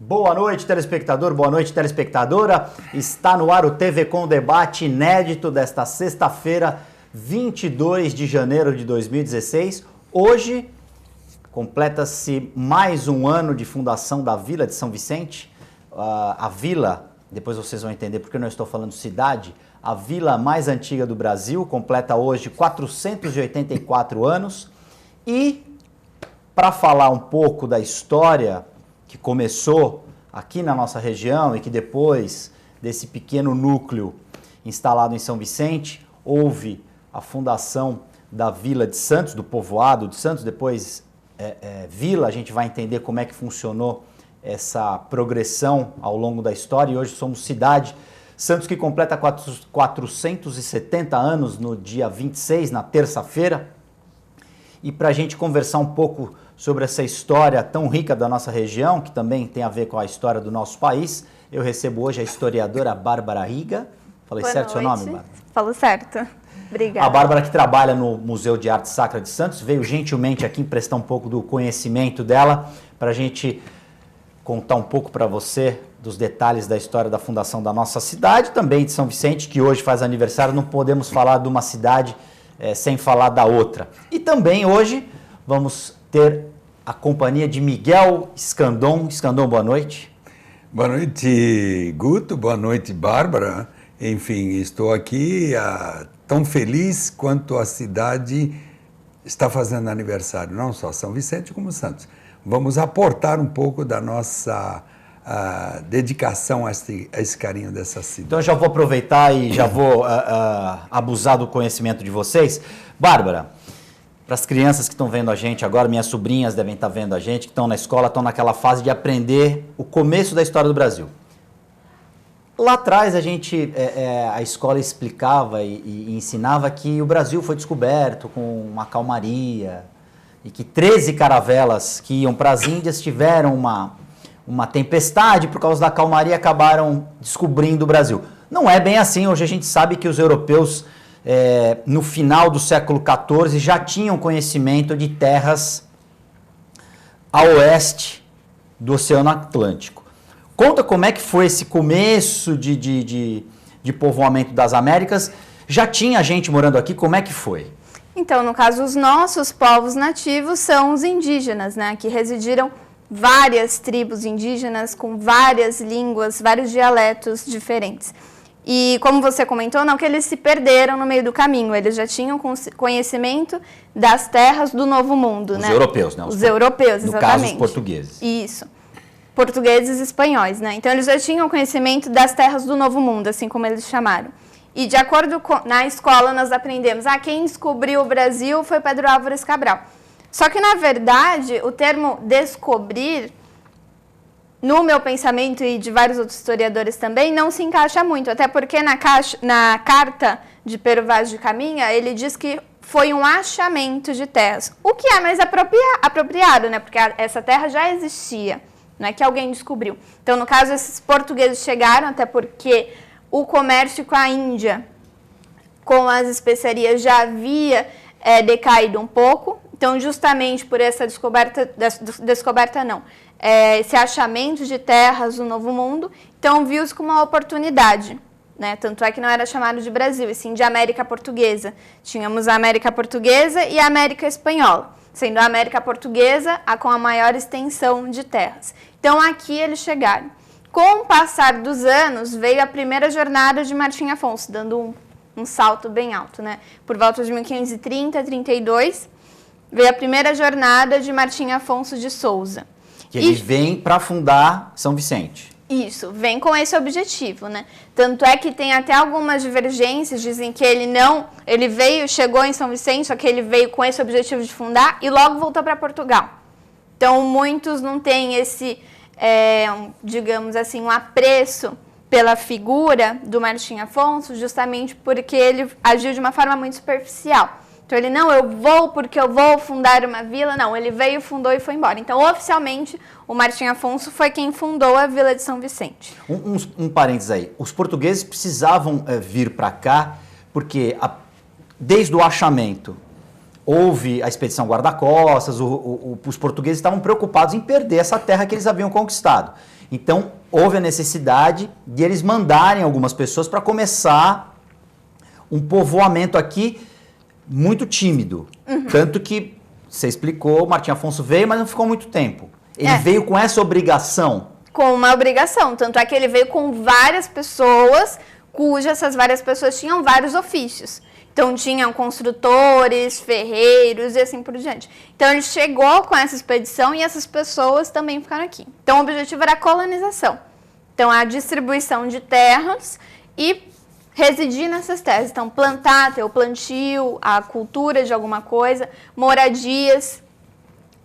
Boa noite, telespectador, boa noite, telespectadora. Está no ar o TV Com Debate inédito desta sexta-feira, 22 de janeiro de 2016. Hoje, completa-se mais um ano de fundação da Vila de São Vicente. A vila, depois vocês vão entender porque eu não estou falando cidade, a vila mais antiga do Brasil, completa hoje 484 anos. E, para falar um pouco da história que começou aqui na nossa região e que depois desse pequeno núcleo instalado em São Vicente, houve a fundação da Vila de Santos, do povoado de Santos, depois Vila, a gente vai entender como é que funcionou essa progressão ao longo da história e hoje somos cidade. Santos que completa 470 anos no dia 26, na terça-feira. E para a gente conversar um pouco sobre essa história tão rica da nossa região, que também tem a ver com a história do nosso país, eu recebo hoje a historiadora Bárbara Riga. Falei Boa certo noite. Seu nome, Bárbara? Falou certo. Obrigada. A Bárbara, que trabalha no Museu de Arte Sacra de Santos, veio gentilmente aqui emprestar um pouco do conhecimento dela para a gente contar um pouco para você dos detalhes da história da fundação da nossa cidade, também de São Vicente, que hoje faz aniversário. Não podemos falar de uma cidade sem falar da outra. E também hoje vamos ter a companhia de Miguel Escandon. Escandon, boa noite. Boa noite, Guto. Boa noite, Bárbara. Enfim, estou aqui tão feliz quanto a cidade está fazendo aniversário, não só São Vicente como Santos. Vamos aportar um pouco da nossa dedicação a esse carinho dessa cidade. Então eu já vou aproveitar e já vou abusar do conhecimento de vocês. Bárbara, para as crianças que estão vendo a gente agora, minhas sobrinhas devem estar vendo a gente, que estão na escola, estão naquela fase de aprender o começo da história do Brasil. Lá atrás a escola explicava e ensinava que o Brasil foi descoberto com uma calmaria e que 13 caravelas que iam para as Índias tiveram uma tempestade, por causa da calmaria acabaram descobrindo o Brasil. Não é bem assim, hoje a gente sabe que os europeus no final do século XIV já tinham conhecimento de terras a oeste do Oceano Atlântico. Conta como é que foi esse começo de povoamento das Américas. Já tinha gente morando aqui, como é que foi? Então, no caso, os nossos povos nativos são os indígenas, né? Que residiram várias tribos indígenas com várias línguas, vários dialetos diferentes. E como você comentou, não que eles se perderam no meio do caminho, eles já tinham conhecimento das terras do Novo Mundo, né? Os europeus, né? Os europeus, exatamente. exatamente. No caso, os portugueses. Isso. Portugueses e espanhóis, né? Então eles já tinham conhecimento das terras do Novo Mundo, assim como eles chamaram. E de acordo com, na escola nós aprendemos, quem descobriu o Brasil foi Pedro Álvares Cabral. Só que na verdade o termo descobrir, no meu pensamento e de vários outros historiadores também, não se encaixa muito, até porque na carta de Pero Vaz de Caminha ele diz que foi um achamento de terras, o que é mais apropriado, né? Porque essa terra já existia. Não é que alguém descobriu. Então, no caso, esses portugueses chegaram, até porque o comércio com a Índia, com as especiarias, já havia decaído um pouco. Então, justamente por essa esse achamento de terras no Novo Mundo, então viu-se como uma oportunidade, né? Tanto é que não era chamado de Brasil, e sim de América Portuguesa. Tínhamos a América Portuguesa e a América Espanhola, sendo a América Portuguesa a com a maior extensão de terras. Então, aqui eles chegaram. Com o passar dos anos, veio a primeira jornada de Martim Afonso, dando um salto bem alto, né? Por volta de 1530, 32, veio a primeira jornada de Martim Afonso de Souza. Que ele vem para fundar São Vicente. Isso, vem com esse objetivo, né? Tanto é que tem até algumas divergências, dizem que chegou em São Vicente, só que ele veio com esse objetivo de fundar e logo voltou para Portugal. Então, muitos não têm esse, digamos assim, um apreço pela figura do Martim Afonso, justamente porque ele agiu de uma forma muito superficial. Então, ele, eu vou porque eu vou fundar uma vila. Não, ele veio, fundou e foi embora. Então, oficialmente, o Martim Afonso foi quem fundou a Vila de São Vicente. Um parênteses aí. Os portugueses precisavam vir para cá porque, desde o achamento, houve a expedição guarda-costas, os portugueses estavam preocupados em perder essa terra que eles haviam conquistado. Então, houve a necessidade de eles mandarem algumas pessoas para começar um povoamento aqui muito tímido. Tanto que, você explicou, Martim Afonso veio, mas não ficou muito tempo. Ele veio com essa obrigação. Com uma obrigação. Tanto é que ele veio com várias pessoas, cujas essas várias pessoas tinham vários ofícios. Então, tinham construtores, ferreiros e assim por diante. Então, ele chegou com essa expedição e essas pessoas também ficaram aqui. Então, o objetivo era a colonização. Então, a distribuição de terras e residir nessas terras. Então, plantar, ter o plantio, a cultura de alguma coisa, moradias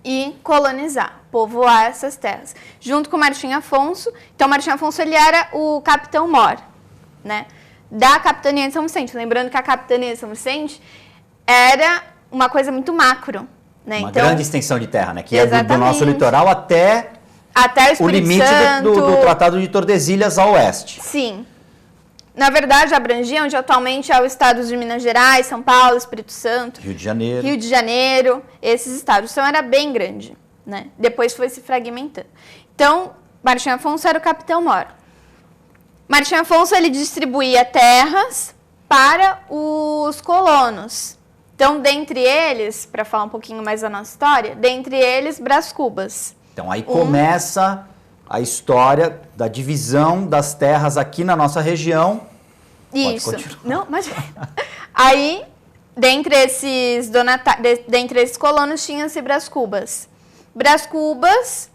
e colonizar, povoar essas terras. Junto com Martim Afonso. Então, Martim Afonso ele era o capitão-mor, né? Da capitania de São Vicente. Lembrando que a capitania de São Vicente era uma coisa muito macro, né? Uma grande extensão de terra, né? Que é do nosso litoral até o limite do Tratado de Tordesilhas ao oeste. Sim. Na verdade, abrangia onde atualmente é o estado de Minas Gerais, São Paulo, Espírito Santo. Rio de Janeiro. Rio de Janeiro, esses estados. Então, era bem grande, né? Depois foi se fragmentando. Então, Martim Afonso era o capitão-mor. Martim Afonso ele distribuía terras para os colonos. Então, dentre eles, para falar um pouquinho mais da nossa história, dentre eles, Brás Cubas. Então, aí começa a história da divisão das terras aqui na nossa região. Isso. Pode continuar. Não, mas aí, dentre esses colonos, tinha-se Brás Cubas. Brás Cubas,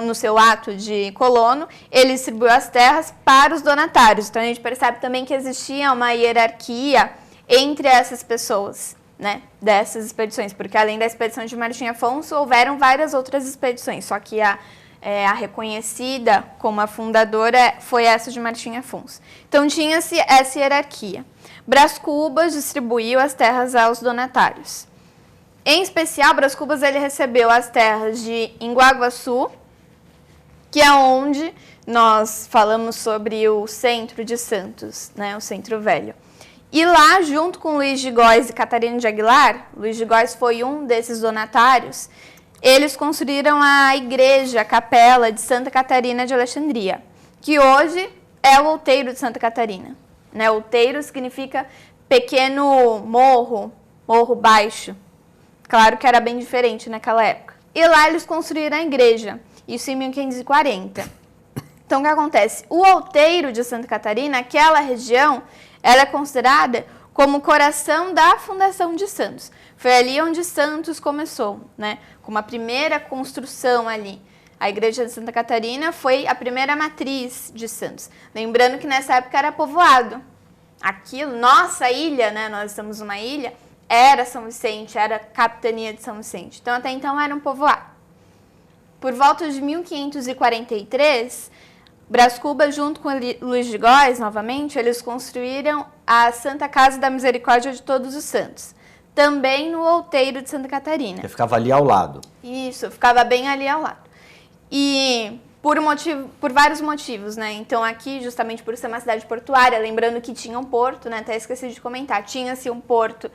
no seu ato de colono, ele distribuiu as terras para os donatários. Então, a gente percebe também que existia uma hierarquia entre essas pessoas, né, dessas expedições, porque além da expedição de Martim Afonso, houveram várias outras expedições, só que a reconhecida como a fundadora foi essa de Martim Afonso. Então, tinha-se essa hierarquia. Brás Cubas distribuiu as terras aos donatários. Em especial, Brás Cubas ele recebeu as terras de Inguaguaçu, que é onde nós falamos sobre o centro de Santos, né, o Centro Velho. E lá, junto com Luiz de Góes e Catarina de Aguilar, Luiz de Góes foi um desses donatários, eles construíram a igreja, a capela de Santa Catarina de Alexandria, que hoje é o outeiro de Santa Catarina. Né? Outeiro significa pequeno morro, morro baixo. Claro que era bem diferente naquela época. E lá eles construíram a igreja, isso em 1540. Então, o que acontece? O outeiro de Santa Catarina, aquela região, ela é considerada como o coração da fundação de Santos. Foi ali onde Santos começou, né? Com a primeira construção ali. A igreja de Santa Catarina foi a primeira matriz de Santos. Lembrando que nessa época era povoado. Aquilo, nossa ilha, né? Nós estamos numa ilha, era São Vicente, era a capitania de São Vicente. Então, até então, era um povoado. Por volta de 1543, Brás Cubas, junto com Luiz de Góes, novamente, eles construíram a Santa Casa da Misericórdia de Todos os Santos, também no outeiro de Santa Catarina. Que ficava ali ao lado. Isso, ficava bem ali ao lado. E por vários motivos, né? Então, aqui, justamente por ser uma cidade portuária, lembrando que tinha um porto, né? Até esqueci de comentar, tinha-se um porto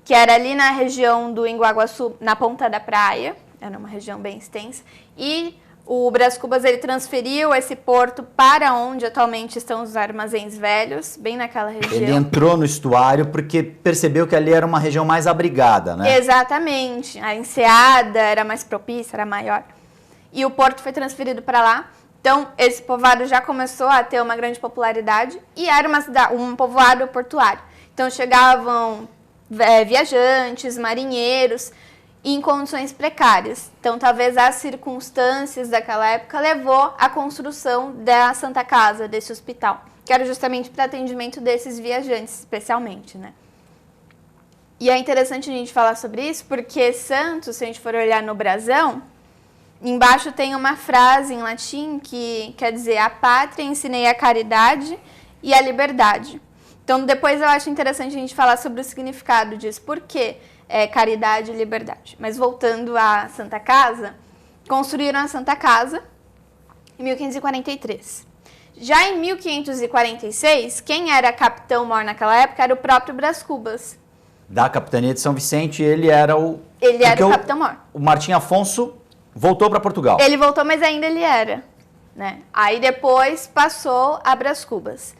que era ali na região do Inguaguaçu, na ponta da praia, era uma região bem extensa, e o Brás Cubas ele transferiu esse porto para onde atualmente estão os armazéns velhos, bem naquela região. Ele entrou no estuário porque percebeu que ali era uma região mais abrigada, né? Exatamente. A enseada era mais propícia, era maior. E o porto foi transferido para lá. Então, esse povoado já começou a ter uma grande popularidade e era um povoado portuário. Então, chegavam viajantes, marinheiros, em condições precárias. Então, talvez as circunstâncias daquela época levou à construção da Santa Casa, desse hospital, que era justamente para atendimento desses viajantes, especialmente, né? E é interessante a gente falar sobre isso, porque Santos, se a gente for olhar no brasão, embaixo tem uma frase em latim que quer dizer: a pátria ensinei a caridade e a liberdade. Então, depois eu acho interessante a gente falar sobre o significado disso. Por quê? Caridade e liberdade. Mas voltando à Santa Casa, construíram a Santa Casa em 1543. Já em 1546, quem era capitão-mor naquela época era o próprio Brás Cubas. Da Capitania de São Vicente, ele era o... Ele era porque o capitão-mor. O Martim Afonso voltou para Portugal. Ele voltou, mas ainda ele era, né? Aí depois passou a Brás Cubas.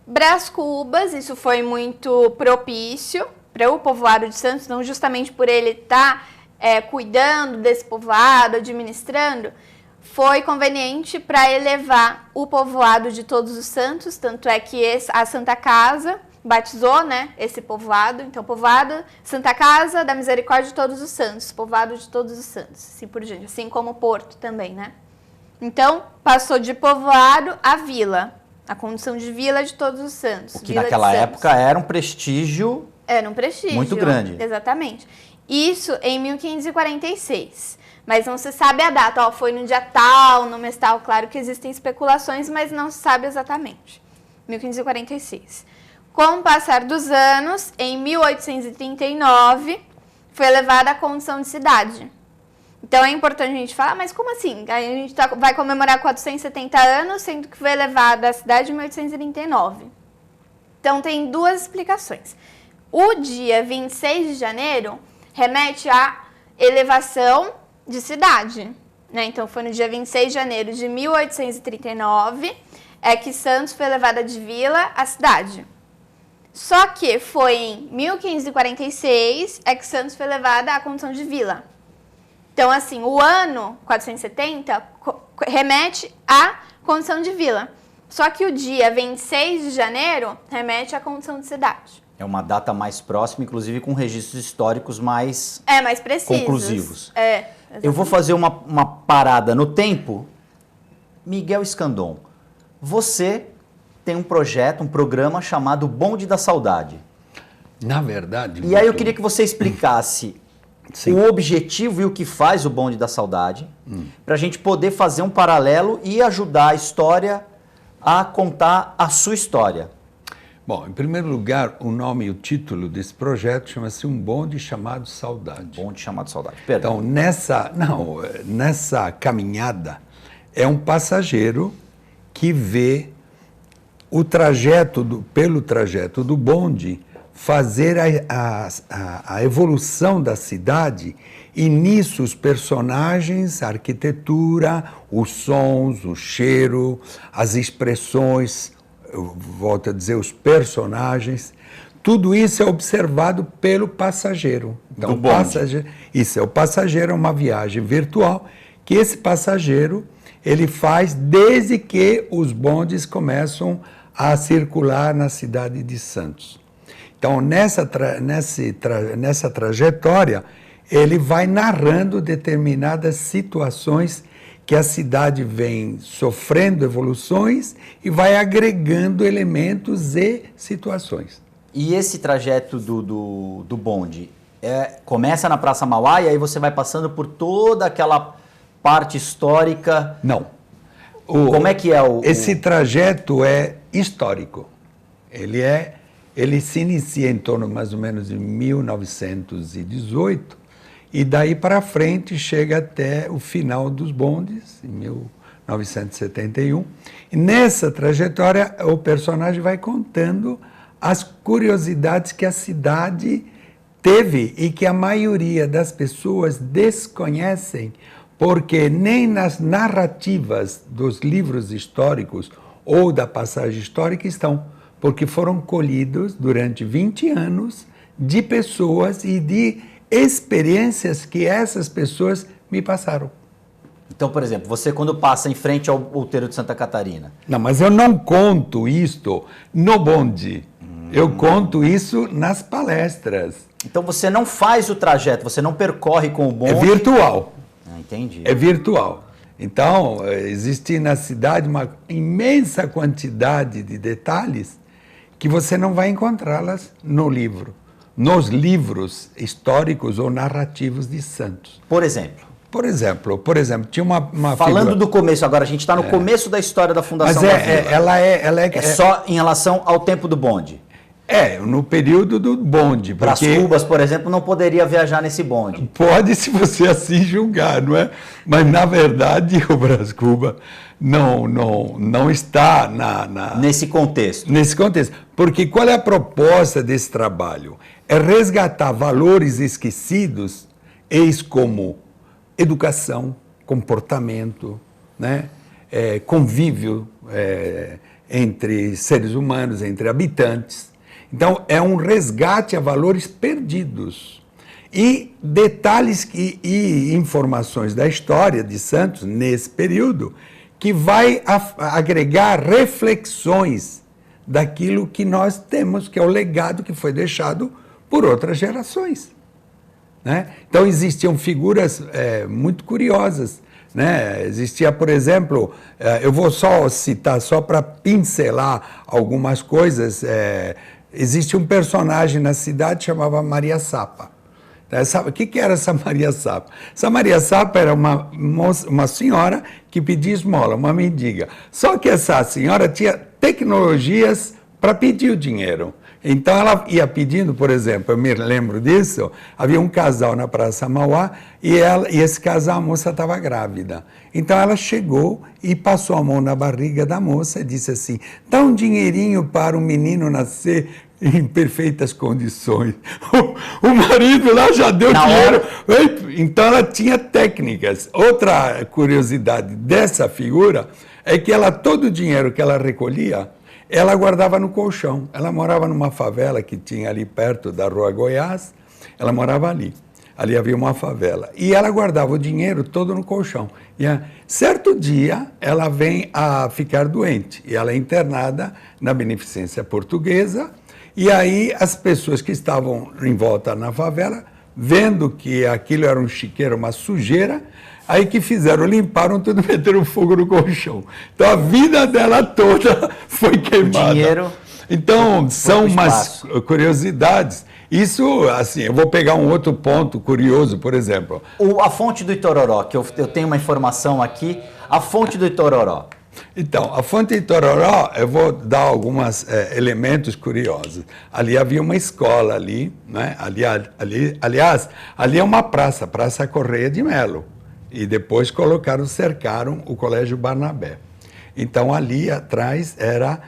Brás Cubas, isso foi muito propício para o povoado de Santos, não justamente por ele estar cuidando desse povoado, administrando, foi conveniente para elevar o povoado de Todos os Santos, tanto é que a Santa Casa batizou, né, esse povoado. Então, povoado Santa Casa da Misericórdia de Todos os Santos, povoado de Todos os Santos, assim por diante, assim como Porto também, né? Então, passou de povoado a vila, a condição de vila de Todos os Santos. O que naquela época era um prestígio... Era um prestígio. Muito grande. Exatamente. Isso em 1546. Mas não se sabe a data. Ó, foi no dia tal, no mês tal. Claro que existem especulações, mas não se sabe exatamente. 1546. Com o passar dos anos, em 1839, foi elevada à condição de cidade. Então é importante a gente falar, mas como assim? A gente vai comemorar 470 anos, sendo que foi elevada à cidade em 1839. Então tem duas explicações. O dia 26 de janeiro remete à elevação de cidade, né? Então foi no dia 26 de janeiro de 1839 que Santos foi elevada de vila à cidade. Só que foi em 1546 que Santos foi elevada à condição de vila. Então, assim, o ano 470 remete à condição de vila. Só que o dia 26 de janeiro remete à condição de cidade. É uma data mais próxima, inclusive com registros históricos mais, mais precisos. Conclusivos. Exatamente. Eu vou fazer uma parada no tempo. Miguel Escandon, você tem um projeto, um programa chamado Bonde da Saudade. Na verdade... E aí eu queria que você explicasse o objetivo e o que faz o Bonde da Saudade, para a gente poder fazer um paralelo e ajudar a história a contar a sua história. Bom, em primeiro lugar, o nome e o título desse projeto chama-se Um Bonde Chamado Saudade. Bonde Chamado Saudade, perdão. Então, nessa caminhada, é um passageiro que vê o pelo trajeto do bonde, fazer a evolução da cidade, e nisso os personagens, a arquitetura, os sons, o cheiro, as expressões, eu volto a dizer, os personagens, tudo isso é observado pelo passageiro. Então, o passageiro é uma viagem virtual que esse passageiro ele faz desde que os bondes começam a circular na cidade de Santos. Então, nessa trajetória, ele vai narrando determinadas situações que a cidade vem sofrendo evoluções e vai agregando elementos e situações. E esse trajeto do bonde começa na Praça Mauá e aí você vai passando por toda aquela parte histórica? Não. Como é que é Esse trajeto é histórico. Ele se inicia em torno mais ou menos de 1918 e daí para frente chega até o final dos bondes, em 1971. E nessa trajetória o personagem vai contando as curiosidades que a cidade teve e que a maioria das pessoas desconhecem, porque nem nas narrativas dos livros históricos ou da passagem histórica estão, porque foram colhidos durante 20 anos de pessoas e de experiências que essas pessoas me passaram. Então, por exemplo, você quando passa em frente ao outeiro de Santa Catarina... Não, mas eu não conto isto no bonde. Eu conto isso nas palestras. Então você não faz o trajeto, você não percorre com o bonde... É virtual. Entendi. É virtual. Então, existe na cidade uma imensa quantidade de detalhes que você não vai encontrá-las no livro, nos livros históricos ou narrativos de Santos. Por exemplo? Por exemplo, tinha uma falando figura... do começo agora, a gente está no começo da história da fundação Mas da vila. ela é só em relação ao tempo do bonde. No período do bonde. Brás Cubas, por exemplo, não poderia viajar nesse bonde. Pode, se você assim julgar, não é? Mas, na verdade, o Brás Cubas não está nesse contexto. Nesse contexto. Porque qual é a proposta desse trabalho? É resgatar valores esquecidos, eis como educação, comportamento, né? Convívio entre seres humanos, entre habitantes. Então, é um resgate a valores perdidos. E detalhes e informações da história de Santos, nesse período, que vai agregar reflexões daquilo que nós temos, que é o legado que foi deixado por outras gerações. Né? Então, existiam figuras muito curiosas. Né? Existia, por exemplo, eu vou só citar, só para pincelar algumas coisas, existe um personagem na cidade que chamava Maria Sapa. O que era essa Maria Sapa? Essa Maria Sapa era uma senhora que pedia esmola, uma mendiga. Só que essa senhora tinha tecnologias para pedir o dinheiro. Então ela ia pedindo, por exemplo, eu me lembro disso, havia um casal na Praça Mauá e esse casal, a moça estava grávida. Então ela chegou e passou a mão na barriga da moça e disse assim, dá um dinheirinho para o menino nascer em perfeitas condições. O marido lá já deu dinheiro. Então ela tinha técnicas. Outra curiosidade dessa figura é que todo o dinheiro que ela recolhia, ela guardava no colchão. Ela morava numa favela que tinha ali perto da Rua Goiás. Ela morava ali. Ali havia uma favela. E ela guardava o dinheiro todo no colchão. E certo dia, ela vem a ficar doente. E ela é internada na Beneficência Portuguesa. E aí as pessoas que estavam em volta na favela, vendo que aquilo era um chiqueiro, uma sujeira, aí que fizeram, limparam tudo, meteram fogo no colchão. Então a vida dela toda foi queimada. Dinheiro. Então são umas curiosidades. Isso, assim, eu vou pegar um outro ponto curioso, por exemplo. A fonte do Itororó, que eu tenho uma informação aqui, a fonte do Itororó. Então, a fonte de Itororó, eu vou dar alguns elementos curiosos. Ali havia uma escola ali, né? Aliás, ali é uma praça, Praça Correia de Melo. E depois cercaram o Colégio Barnabé. Então, ali atrás era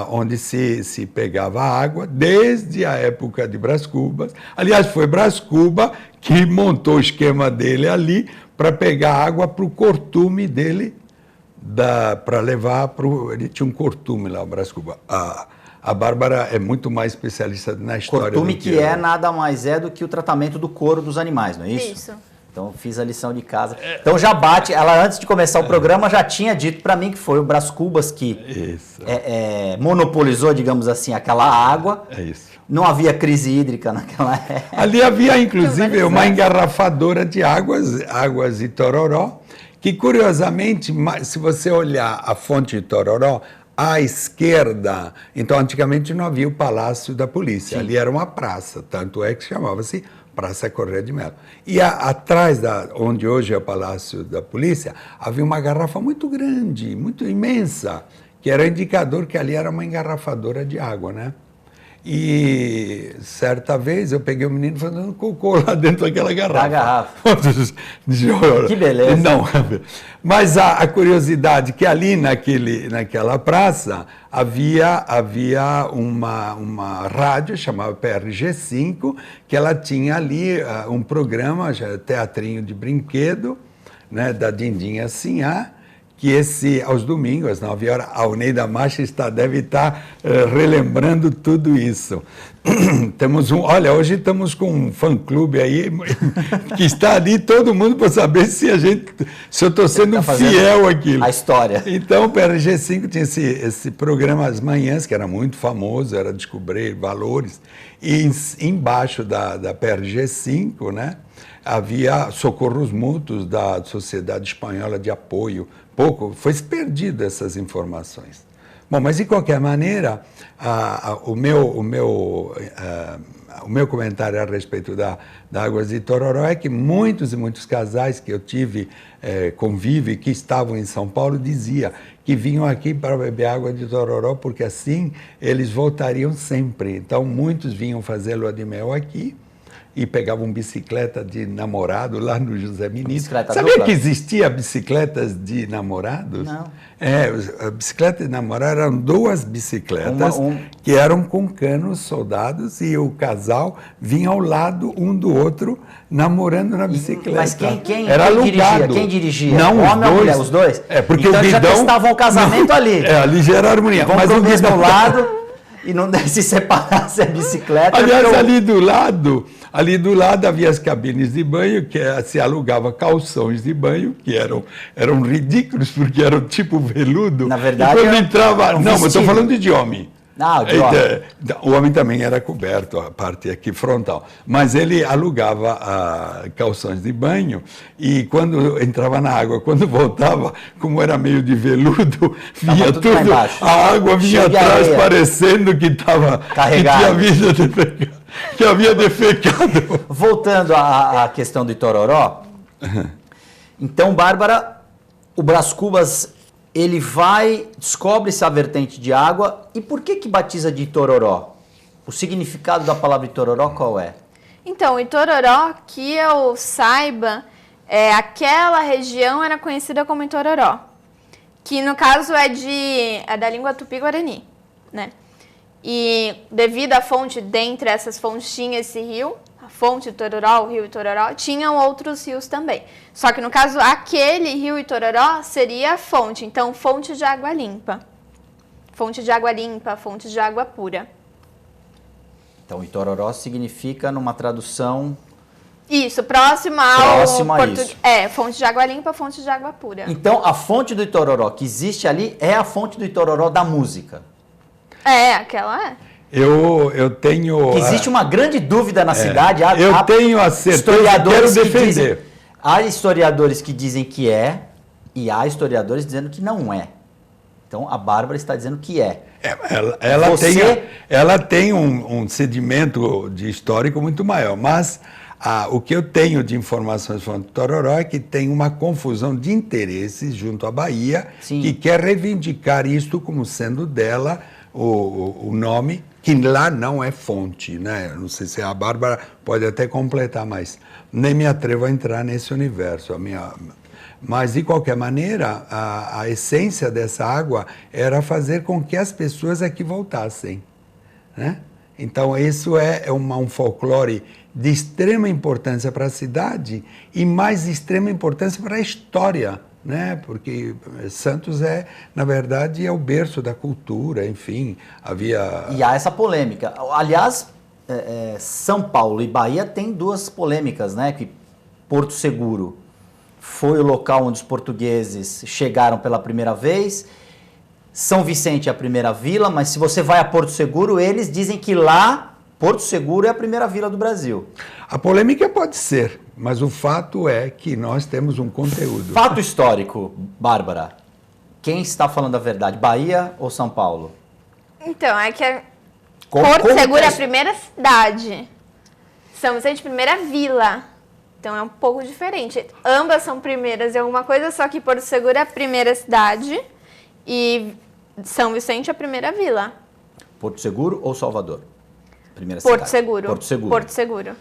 onde se pegava água, desde a época de Brás Cubas. Aliás, foi Brás Cubas que montou o esquema dele ali para pegar água para o cortume dele, para levar para ele tinha um cortume lá, o Brás Cubas. A Bárbara é muito mais especialista na história. Cortume que nada mais do que o tratamento do couro dos animais, não é isso? Isso. Então fiz a lição de casa. Então já bate, ela antes de começar o programa já tinha dito para mim que foi o Brás Cubas que monopolizou, digamos assim, aquela água. É isso. Não havia crise hídrica naquela época. Ali havia inclusive uma engarrafadora de águas Itororó, que curiosamente, se você olhar a fonte de Itororó, à esquerda, então antigamente não havia o Palácio da Polícia, ali era uma praça, tanto é que chamava-se Praça Correia de Melo. E atrás, onde hoje é o Palácio da Polícia, havia uma garrafa muito grande, muito imensa, que era indicador que ali era uma engarrafadora de água, né? E certa vez eu peguei o menino fazendo cocô lá dentro daquela garrafa. Da garrafa. Que beleza. Não, mas a curiosidade que ali naquela praça havia uma rádio chamada PRG5, que ela tinha ali um programa, teatrinho de brinquedo, né, da Dindinha Sinhá, que aos domingos, às 9 horas, a Oneida Macha deve estar relembrando tudo isso. Hoje estamos com um fã-clube aí, que está ali todo mundo para saber se eu estou sendo fiel àquilo. A história. Então, o PRG5 tinha esse programa às manhãs, que era muito famoso, era descobrir valores, e embaixo da PRG5, né, havia socorros mútuos da Sociedade Espanhola de Apoio. Foi perdido essas informações. Bom, mas de qualquer maneira, o meu comentário a respeito da Águas de Itororó é que muitos e muitos casais que eu tive convívio, que estavam em São Paulo, diziam que vinham aqui para beber água de Itororó, porque assim eles voltariam sempre. Então, muitos vinham fazer lua de mel aqui e pegavam bicicleta de namorado lá no José Menino. Sabia que existia bicicletas de namorados? Não. A bicicleta de namorado eram 2 bicicletas que eram com canos soldados e o casal vinha ao lado um do outro namorando na bicicleta. Mas quem era alugado. Quem dirigia? Não, o homem ou a mulher? Os dois? Porque então o guidão... já estavam o casamento ali. Ali já era harmonia. Vão pro mesmo lado e não se separasse a bicicleta. Aliás, ali do lado havia as cabines de banho, que se alugava calções de banho, que eram ridículos, porque eram tipo veludo. Na verdade, e quando entrava... Não, mas estou falando de homem. De homem. O homem também era coberto, a parte aqui frontal. Mas ele alugava calções de banho e quando entrava na água, quando voltava, como era meio de veludo, vinha tudo a água vinha atrás parecendo que estava carregado. Que havia defecado. Voltando à questão do Itororó, então, Bárbara, o Brás Cubas, ele descobre essa vertente de água, e por que batiza de Itororó? O significado da palavra Itororó qual é? Então, Itororó, que eu saiba, aquela região era conhecida como Itororó, que no caso é da língua tupi-guarani, né? E devido à fonte, dentre essas fontes tinha esse rio, a fonte Itororó, o rio Itororó, tinham outros rios também. Só que no caso, aquele rio Itororó seria a fonte, então fonte de água limpa. Fonte de água limpa, fonte de água pura. Então, Itororó significa, numa tradução... Isso, próximo a isso. Fonte de água limpa, fonte de água pura. Então, a fonte do Itororó que existe ali é a fonte do Itororó da música. Aquela é. Eu tenho... Existe uma grande dúvida na cidade. Eu tenho a certeza que quero defender. Há historiadores que dizem que é, e há historiadores dizendo que não é. Então, a Bárbara está dizendo que é. Ela tem um sedimento de histórico muito maior, mas o que eu tenho de informações sobre Itororó é que tem uma confusão de interesses junto à Bahia, que quer reivindicar isto como sendo dela o nome, que lá não é fonte, né? Não sei se a Bárbara pode até completar, mas nem me atrevo a entrar nesse universo. Mas, de qualquer maneira, a essência dessa água era fazer com que as pessoas aqui voltassem, né? Então, isso é um folclore de extrema importância para a cidade e mais de extrema importância para a história, né? Porque Santos na verdade, é o berço da cultura, enfim, havia... E há essa polêmica. Aliás, São Paulo e Bahia têm 2 polêmicas, né? Que Porto Seguro foi o local onde os portugueses chegaram pela primeira vez. São Vicente é a primeira vila, mas se você vai a Porto Seguro, eles dizem que lá, Porto Seguro é a primeira vila do Brasil. A polêmica pode ser, mas o fato é que nós temos um conteúdo. Fato histórico, Bárbara. Quem está falando a verdade, Bahia ou São Paulo? Então, Porto Seguro é a primeira cidade. São Vicente, primeira vila. Então, é um pouco diferente. Ambas são primeiras em alguma coisa, só que Porto Seguro é a primeira cidade e São Vicente é a primeira vila. Porto Seguro ou Salvador? Primeira Porto cidade. Seguro. Porto Seguro. Porto Seguro.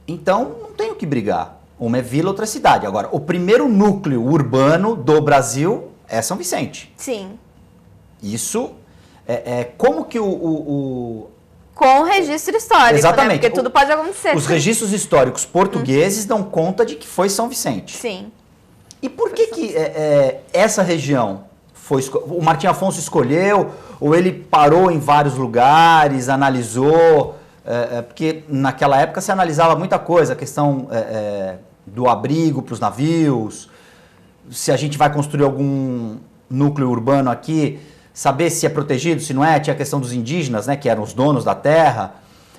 Então, não tem o que brigar. Uma é vila, outra é cidade. Agora, o primeiro núcleo urbano do Brasil é São Vicente. Sim. Isso como que Com o registro histórico, exatamente. Né? Porque tudo pode acontecer. Os registros históricos portugueses dão conta de que foi São Vicente. Sim. E por que essa região o Martim Afonso escolheu, ou ele parou em vários lugares, analisou... porque naquela época se analisava muita coisa, a questão do abrigo para os navios, se a gente vai construir algum núcleo urbano aqui, saber se é protegido, se não é, tinha a questão dos indígenas, né, que eram os donos da terra.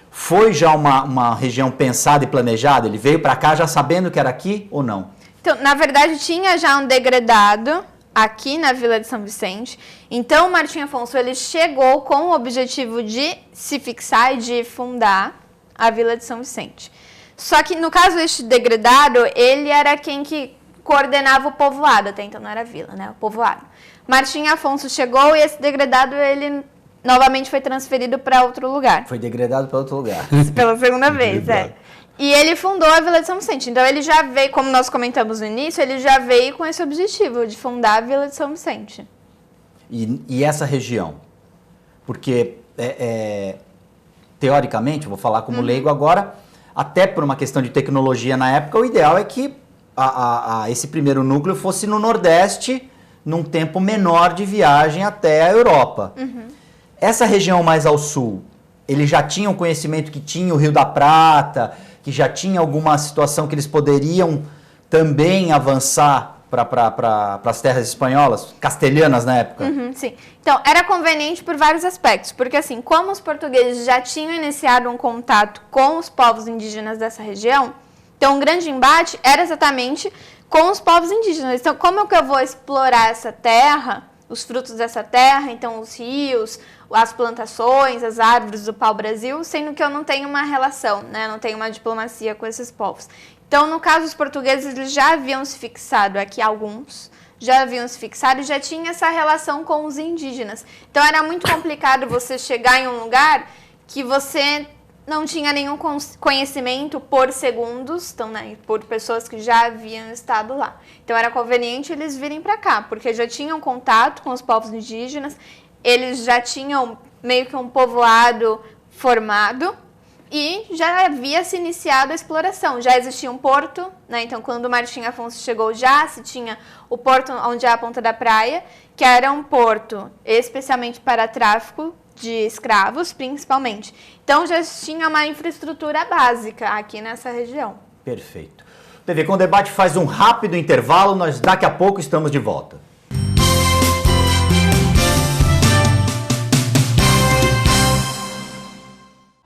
Foi já uma região pensada e planejada? Ele veio para cá já sabendo que era aqui ou não? Então, na verdade, tinha já um degradado aqui na Vila de São Vicente. Então, o Martim Afonso ele chegou com o objetivo de se fixar e de fundar a Vila de São Vicente. Só que, no caso, este degredado, ele era quem que coordenava o povoado, até então não era a vila, né? O povoado. Martim Afonso chegou e esse degredado, ele novamente foi transferido para outro lugar. Foi degradado para outro lugar. Pela segunda vez, E ele fundou a Vila de São Vicente. Então, ele já veio, como nós comentamos no início, ele já veio com esse objetivo de fundar a Vila de São Vicente. E essa região? Porque, teoricamente, vou falar como leigo agora, até por uma questão de tecnologia na época, o ideal é que esse primeiro núcleo fosse no Nordeste, num tempo menor de viagem até a Europa. Essa região mais ao sul, eles já tinham conhecimento que tinha o Rio da Prata, que já tinha alguma situação que eles poderiam também avançar para as terras espanholas, castelhanas na época? Sim. Então, era conveniente por vários aspectos, porque assim, como os portugueses já tinham iniciado um contato com os povos indígenas dessa região, então o grande embate era exatamente com os povos indígenas. Então, como é que eu vou explorar essa terra, os frutos dessa terra, então os rios, as plantações, as árvores do pau-brasil, sendo que eu não tenho uma relação, né? Não tenho uma diplomacia com esses povos. Então, no caso, os portugueses eles já haviam se fixado aqui, alguns já haviam se fixado e já tinha essa relação com os indígenas. Então, era muito complicado você chegar em um lugar que você não tinha nenhum conhecimento por segundos, então, né, por pessoas que já haviam estado lá. Então, era conveniente eles virem para cá, porque já tinham contato com os povos indígenas, eles já tinham meio que um povoado formado e já havia se iniciado a exploração. Já existia um porto, né? Então, quando o Martim Afonso chegou, já se tinha o porto onde é a Ponta da Praia, que era um porto especialmente para tráfico de escravos, principalmente. Então, já tinha uma infraestrutura básica aqui nessa região. Perfeito. TV Com Debate faz um rápido intervalo, nós daqui a pouco estamos de volta.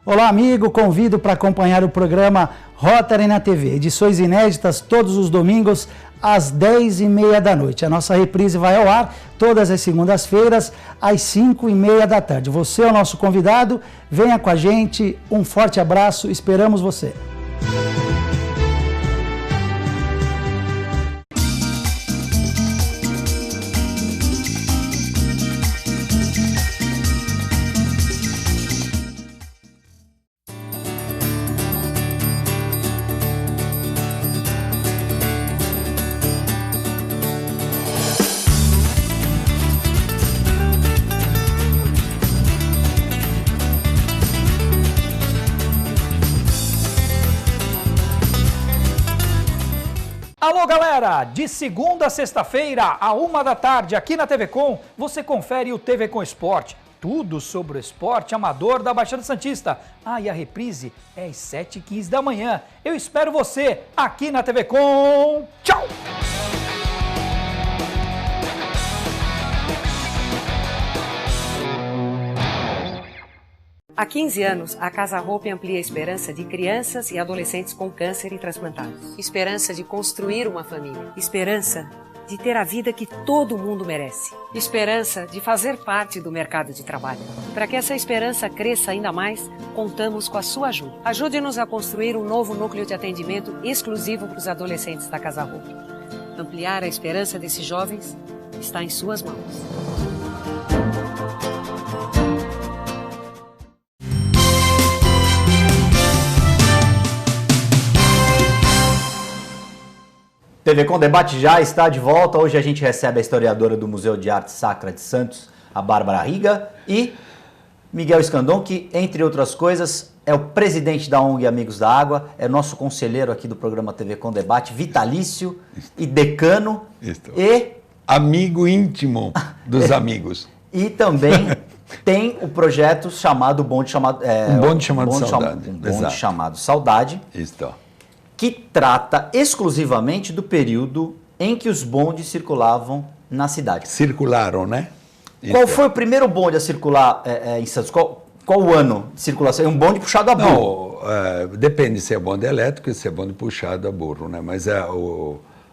Olá, amigo, convido para acompanhar o programa Rotary na TV, edições inéditas todos os domingos às 10h30 da noite. A nossa reprise vai ao ar todas as segundas-feiras às 5h30 da tarde. Você é o nosso convidado, venha com a gente, um forte abraço, esperamos você. Alô, galera! De segunda a sexta-feira, à 1h da tarde, aqui na TV Com, você confere o TV Com Esporte. Tudo sobre o esporte amador da Baixada Santista. E a reprise é às 7h15 da manhã. Eu espero você aqui na TV Com. Tchau! Há 15 anos, a Casa Hope amplia a esperança de crianças e adolescentes com câncer e transplantados. Esperança de construir uma família. Esperança de ter a vida que todo mundo merece. Esperança de fazer parte do mercado de trabalho. Para que essa esperança cresça ainda mais, contamos com a sua ajuda. Ajude-nos a construir um novo núcleo de atendimento exclusivo para os adolescentes da Casa Hope. Ampliar a esperança desses jovens está em suas mãos. TV Com Debate já está de volta. Hoje a gente recebe a historiadora do Museu de Arte Sacra de Santos, a Bárbara Riga, e Miguel Escandon, que, entre outras coisas, é o presidente da ONG Amigos da Água, é nosso conselheiro aqui do programa TV Com Debate, vitalício e decano. E amigo íntimo dos amigos. E também tem o projeto chamado Bonde Chamado... Um bonde chamado Saudade. Um bonde chamado Saudade. Isso. Que trata exclusivamente do em que os bondes circulavam na cidade. Circularam, né? Qual foi o primeiro bonde a circular em Santos? Qual o ano de circulação? É um bonde puxado a burro? Não, depende se é bonde elétrico e se é bonde puxado a burro, né? Mas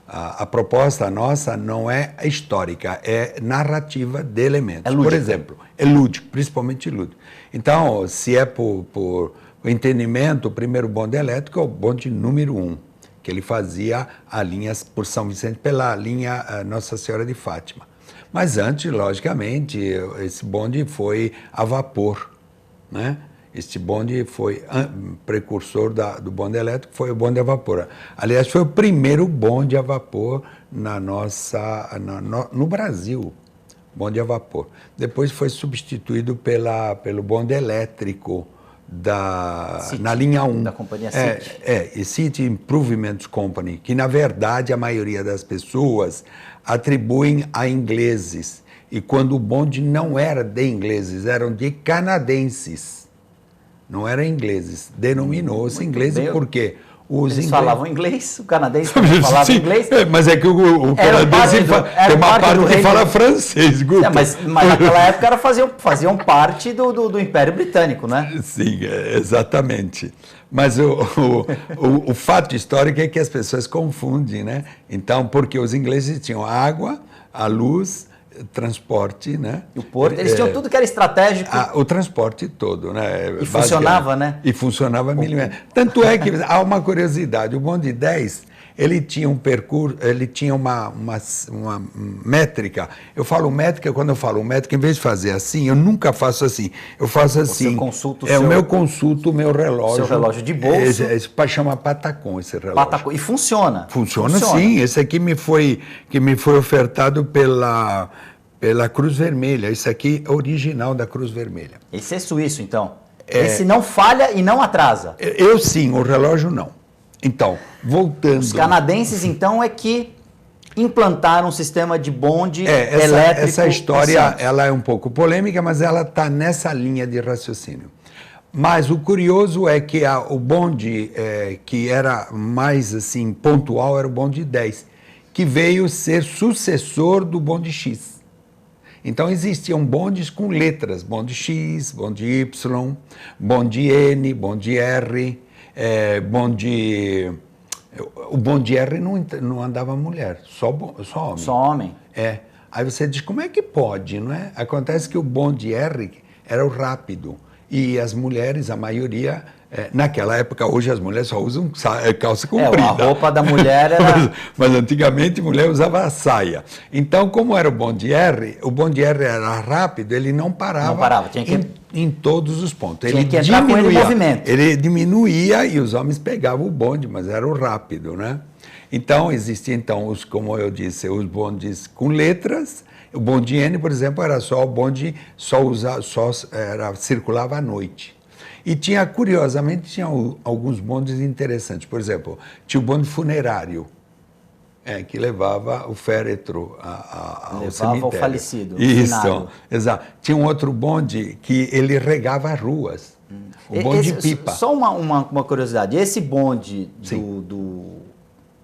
a proposta nossa não é histórica, é narrativa de elementos. É lúdico. Por exemplo, é lúdico, principalmente lúdico. Então, se é por O entendimento, o primeiro bonde elétrico é o bonde número 1, que ele fazia a linha por São Vicente pela linha Nossa Senhora de Fátima. Mas antes, logicamente, esse bonde foi a vapor, né? Este bonde foi precursor do bonde elétrico, foi o bonde a vapor. Aliás, foi o primeiro bonde a vapor no Brasil, bonde a vapor. Depois foi substituído pelo bonde elétrico na linha 1. Da companhia City. E City Improvement Company, que na verdade a maioria das pessoas atribuem a ingleses. E quando o bonde não era de ingleses, eram de canadenses. Não eram ingleses. Denominou-se ingleses porque eles falavam inglês, o canadense falava inglês. Mas é que o canadense tem uma parte que fala francês, Guto. Mas naquela época faziam parte do Império Britânico, né? Sim, exatamente. Mas o fato histórico é que as pessoas confundem, né? Então, porque os ingleses tinham a água, a luz, transporte, né? E o porto, eles tinham tudo que era estratégico. O transporte todo, né? E funcionava, né? E funcionava milimetricamente. Tanto é que há uma curiosidade, o bonde 10, ele tinha um percurso, ele tinha uma métrica. Eu falo métrica, quando eu falo métrica, em vez de fazer assim, eu nunca faço assim. Eu faço assim. Você consulta o meu relógio. Seu relógio de bolso. Chama Patacon esse relógio. E funciona. Funciona sim. Esse aqui me foi ofertado pela Cruz Vermelha. Esse aqui é original da Cruz Vermelha. Esse é suíço, então. Esse não falha e não atrasa. Eu sim, o relógio não. Então, voltando... Os canadenses, então, é que implantaram um sistema de bonde elétrico. Essa história ela é um pouco polêmica, mas ela está nessa linha de raciocínio. Mas o curioso é que o bonde que era mais assim pontual era o bonde 10, que veio ser sucessor do bonde X. Então existiam bondes com letras, bonde X, bonde Y, bonde N, bonde R... o bonde R não andava mulher, só homem. Só homem. Aí você diz, como é que pode, não é? Acontece que o bonde R era o rápido e as mulheres, a maioria, naquela época, hoje as mulheres só usam calça comprida. A roupa da mulher era... mas antigamente a mulher usava a saia. Então, como era o bonde R era rápido, ele não parava. Não parava, tinha que... em todos os pontos. Tinha que entrar com ele em movimento. Ele diminuía e os homens pegavam o bonde, mas era o rápido, né? Então, existiam, como eu disse, os bondes com letras. O bonde N, por exemplo, era só o bonde, circulava à noite. E curiosamente, tinha alguns bondes interessantes. Por exemplo, tinha o bonde funerário, que levava o féretro ao cemitério. Levava o falecido. Isso, exato. Tinha um outro bonde que ele regava as ruas. O bonde pipa. Só uma curiosidade. Esse bonde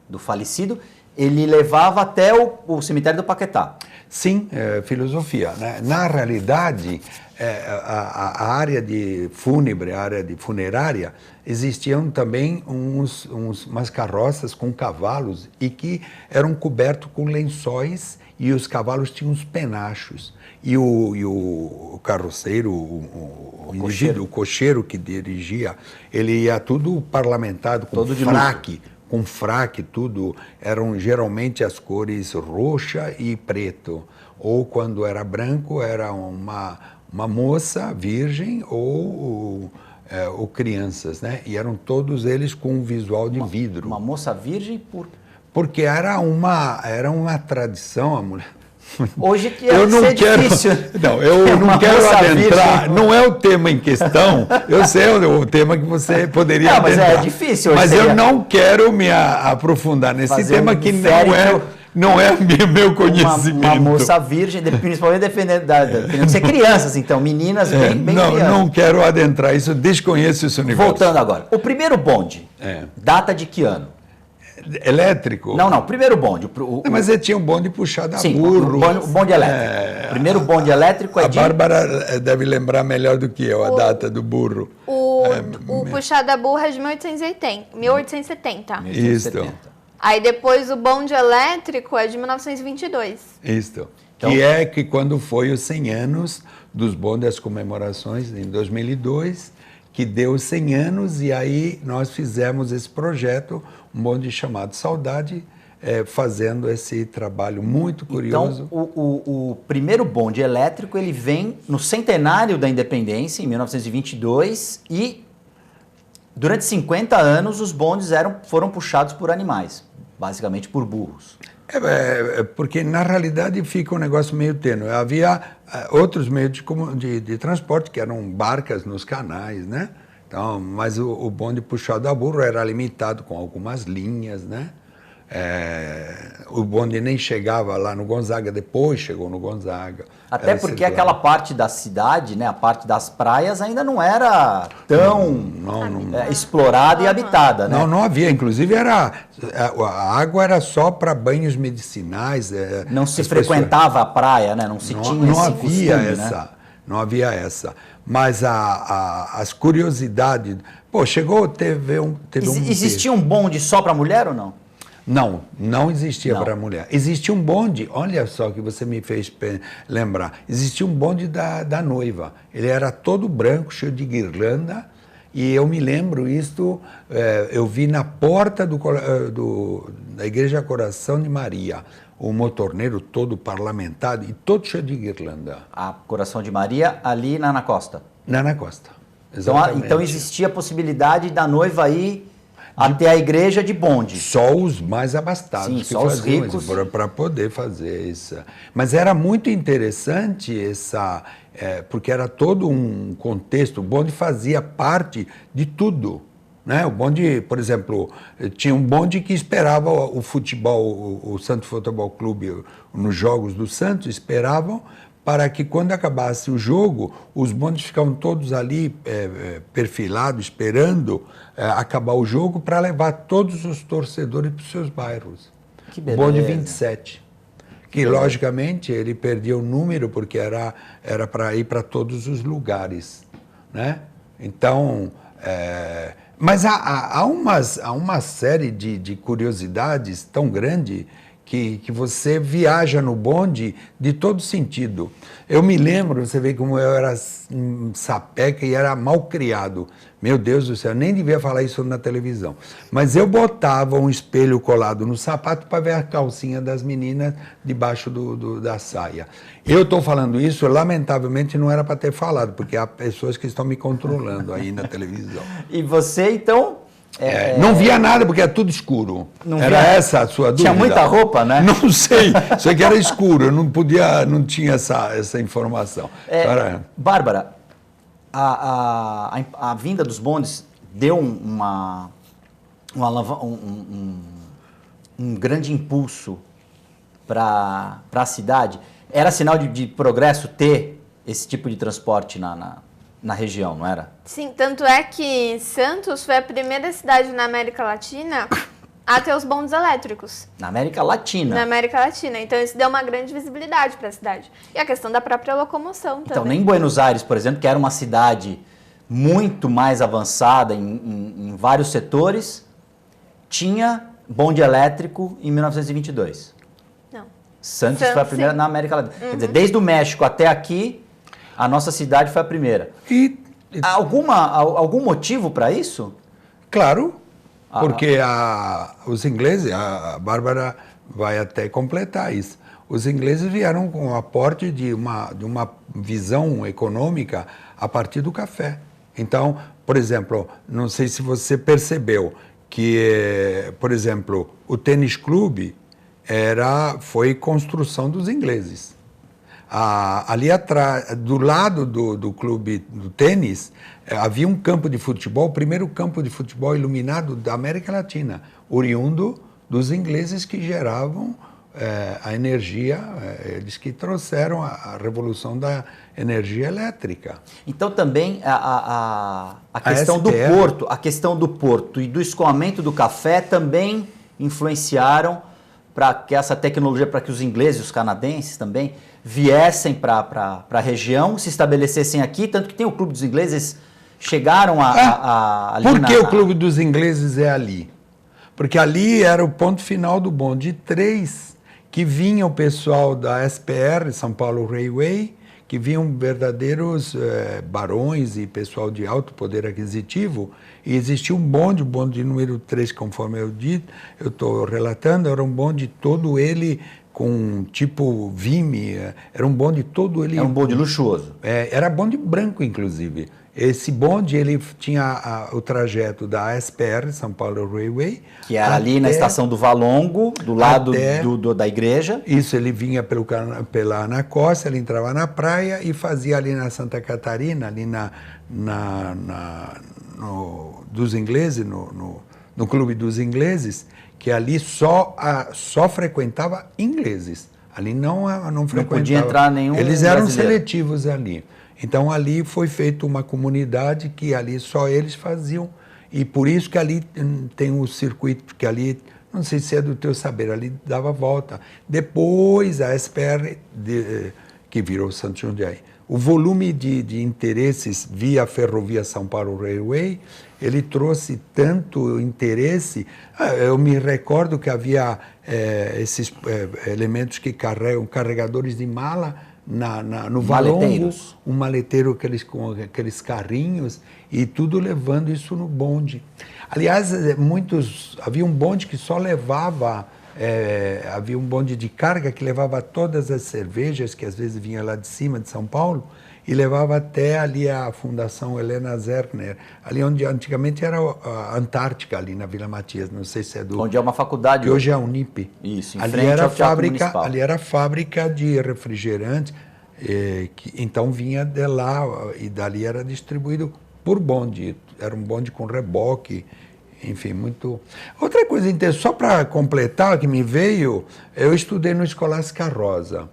do falecido, ele levava até o cemitério do Paquetá. Sim, filosofia, né? Na realidade, a área de fúnebre, a área de funerária, existiam também umas carroças com cavalos e que eram cobertos com lençóis e os cavalos tinham os penachos. E o carroceiro, o cocheiro que dirigia, ele ia tudo parlamentado, com fraque. Com fraque, tudo, eram geralmente as cores roxa e preto. Ou quando era branco, era uma moça virgem ou crianças, né? E eram todos eles com um visual de vidro. Uma moça virgem Porque era uma tradição, a mulher... Hoje eu não quero, difícil. Não, eu não quero adentrar. Virgem. Não é o tema em questão. Eu sei o tema que você poderia adentrar. Mas é difícil. Mas eu não quero me aprofundar nesse tema que não é meu conhecimento. Uma moça virgem, principalmente querendo ser crianças, então, meninas bem crianças. Não quero adentrar isso, desconheço esse universo. Voltando agora, o primeiro bonde, data de que ano? Elétrico? Não, primeiro bonde. Mas ele tinha um bonde puxado a burro. O bonde elétrico. O primeiro bonde elétrico A Bárbara deve lembrar melhor do que eu a data do burro. O puxado a burro é de 1870. Isso. Aí depois o bonde elétrico é de 1922. Isso. Então, que quando foi os 100 anos dos bondes, as comemorações, em 2002, que deu 100 anos, e aí nós fizemos esse projeto, um bonde chamado Saudade, fazendo esse trabalho muito curioso. Então, o primeiro bonde elétrico, ele vem no centenário da independência, em 1922, e durante 50 anos os bondes foram puxados por animais, basicamente por burros. Porque na realidade fica um negócio meio tênue. Havia outros meios de transporte, que eram barcas nos canais, né? Então, mas o bonde puxado a burro era limitado com algumas linhas, né? O bonde nem chegava lá no Gonzaga, depois chegou no Gonzaga. Até porque aquela parte da cidade, né, a parte das praias, ainda não era tão explorada e habitada, né? Não havia. Inclusive, a água era só para banhos medicinais. Não se frequentava a praia, né? Não se tinha esse havia costume, essa, né? Não havia essa. Mas as curiosidades... Pô, Existia um bonde só para mulher ou não? Não existia para mulher. Existia um bonde, olha só que você me fez lembrar, existia um bonde da noiva. Ele era todo branco, cheio de guirlanda, e eu me lembro isto, eu vi na porta da Igreja Coração de Maria, o motorneiro todo parlamentado e todo cheio de guirlanda. A Coração de Maria, ali na Ana Costa. Na Ana Costa, exatamente. Então existia a possibilidade da noiva ir até a igreja de bonde. Só os mais abastados. Sim, que só os ricos. Para poder fazer isso. Mas era muito interessante porque era todo um contexto. O bonde fazia parte de tudo. Né? O bonde, por exemplo, tinha um bonde que esperava o futebol, o Santos Futebol Clube, nos jogos do Santos, esperavam para que quando acabasse o jogo, os bondes ficavam todos ali perfilados, esperando acabar o jogo para levar todos os torcedores para os seus bairros. Que beleza. Bonde 27, que logicamente ele perdia o número porque era para ir para todos os lugares, né? Então, mas há uma série de curiosidades tão grande que você viaja no bonde de todo sentido. Eu me lembro, você vê como eu era sapeca e era mal criado. Meu Deus do céu, nem devia falar isso na televisão. Mas eu botava um espelho colado no sapato para ver a calcinha das meninas debaixo da saia. Eu estou falando isso, lamentavelmente não era para ter falado, porque há pessoas que estão me controlando aí na televisão. E você, então... Não via nada porque era tudo escuro. Era essa a sua dúvida? Tinha muita roupa, né? Não sei, só que era escuro, eu não tinha essa informação. Bárbara, a vinda dos bondes deu um grande impulso para a cidade. Era sinal de progresso ter esse tipo de transporte na região, não era? Sim, tanto é que Santos foi a primeira cidade na América Latina a ter os bondes elétricos. Na América Latina? Na América Latina. Então isso deu uma grande visibilidade para a cidade. E a questão da própria locomoção também. Então, nem Buenos Aires, por exemplo, que era uma cidade muito mais avançada em vários setores, tinha bonde elétrico em 1922. Não. Santos foi a primeira na América Latina. Uhum. Quer dizer, desde o México até aqui, a nossa cidade foi a primeira. Algum motivo para isso? Claro, porque os ingleses, a Bárbara vai até completar isso, os ingleses vieram com o aporte de uma visão econômica a partir do café. Então, por exemplo, não sei se você percebeu que, por exemplo, o tênis clube foi construção dos ingleses. Ali atrás, do lado do clube do tênis, havia um campo de futebol, o primeiro campo de futebol iluminado da América Latina, oriundo dos ingleses que geravam a energia, eles que trouxeram a revolução da energia elétrica. Então também a questão do porto, a questão do porto e do escoamento do café também influenciaram para que essa tecnologia, para que os ingleses e os canadenses também viessem para a região, se estabelecessem aqui, tanto que tem o Clube dos Ingleses, chegaram ali. Por que o Clube dos Ingleses é ali? Porque ali era o ponto final do bonde 3, que vinha o pessoal da SPR, São Paulo Railway, que vinham verdadeiros barões e pessoal de alto poder aquisitivo, e existia um bonde, o bonde número 3, conforme eu estou relatando, era um bonde todo ele com tipo Vime, era um bonde todo ele... É um bonde luxuoso. Era bonde branco, inclusive. Esse bonde, ele tinha o trajeto da SPR, São Paulo Railway. Que era ali na estação do Valongo, do lado da igreja. Isso, ele vinha pela Ana Costa, ele entrava na praia e fazia ali na Santa Catarina, ali dos ingleses, no Clube dos Ingleses, que ali só frequentava ingleses. Ali não frequentava. Não podia entrar nenhum Eles eram brasileiro. seletivos ali. Então ali foi feita uma comunidade que ali só eles faziam. E por isso que ali tem o circuito, que ali, não sei se é do teu saber, ali dava volta. Depois a SPR, que virou Santos Jundiaí. O volume de interesses via Ferrovia São Paulo Railway, ele trouxe tanto interesse. Eu me recordo que havia esses elementos que carregam, carregadores de mala, no Valongo, um maleteiro com aqueles carrinhos, e tudo levando isso no bonde. Aliás, havia um bonde que só levava, havia um bonde de carga que levava todas as cervejas, que às vezes vinha lá de cima de São Paulo, e levava até ali a Fundação Helena Zerner, ali onde antigamente era a Antártica, ali na Vila Matias, não sei se é do... Onde é uma faculdade. Que hoje é a Unip. Isso, em ali frente era ao Teatro Municipal. Ali era a fábrica de refrigerantes, então vinha de lá, e dali era distribuído por bonde. Era um bonde com reboque, enfim, muito... Outra coisa interessante, só para completar, que me veio, eu estudei no Escolástica Rosa.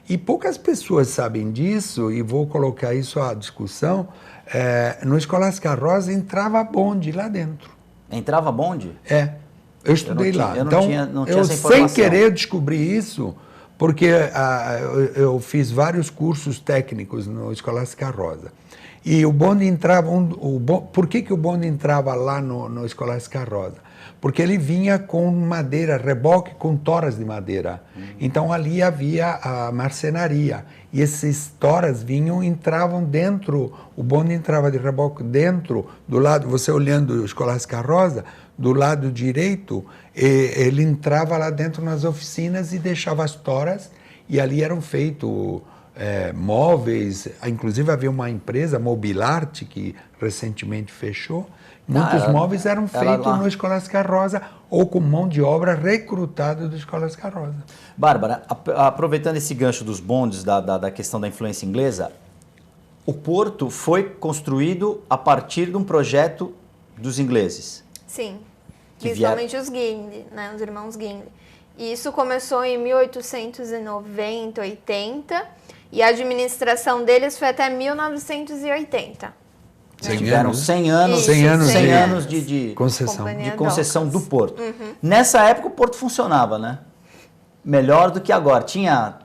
E poucas pessoas sabem disso, e vou colocar isso à discussão. No Escolástica Rosa entrava bonde lá dentro. Entrava bonde? Eu estudei lá. Então, não tinha essa informação. Sem querer, descobri isso, porque eu fiz vários cursos técnicos no Escolástica Rosa. E o bonde entrava... Por que o bonde entrava lá no Escolástica Rosa? Porque ele vinha com madeira, reboque com toras de madeira. Então ali havia a marcenaria. E esses toras entravam dentro, o bonde entrava de reboque dentro, do lado, você olhando o Escolástica Rosa, do lado direito, ele entrava lá dentro nas oficinas e deixava as toras, e ali eram feitos móveis. Inclusive havia uma empresa, Mobilarte, que recentemente fechou. Muitos móveis eram feitos no Escolástica Rosa ou com mão de obra recrutada do Escolástica Rosa. Bárbara, aproveitando esse gancho dos bondes, da questão da influência inglesa, o porto foi construído a partir de um projeto dos ingleses. Sim, principalmente os Guinle, né, os irmãos Guinle. E isso começou em 1890, 80, e a administração deles foi até 1980. Tiveram 100 anos, Isso, 100 anos de concessão do porto. Nessa época o porto funcionava, né? Melhor do que agora. Tinha...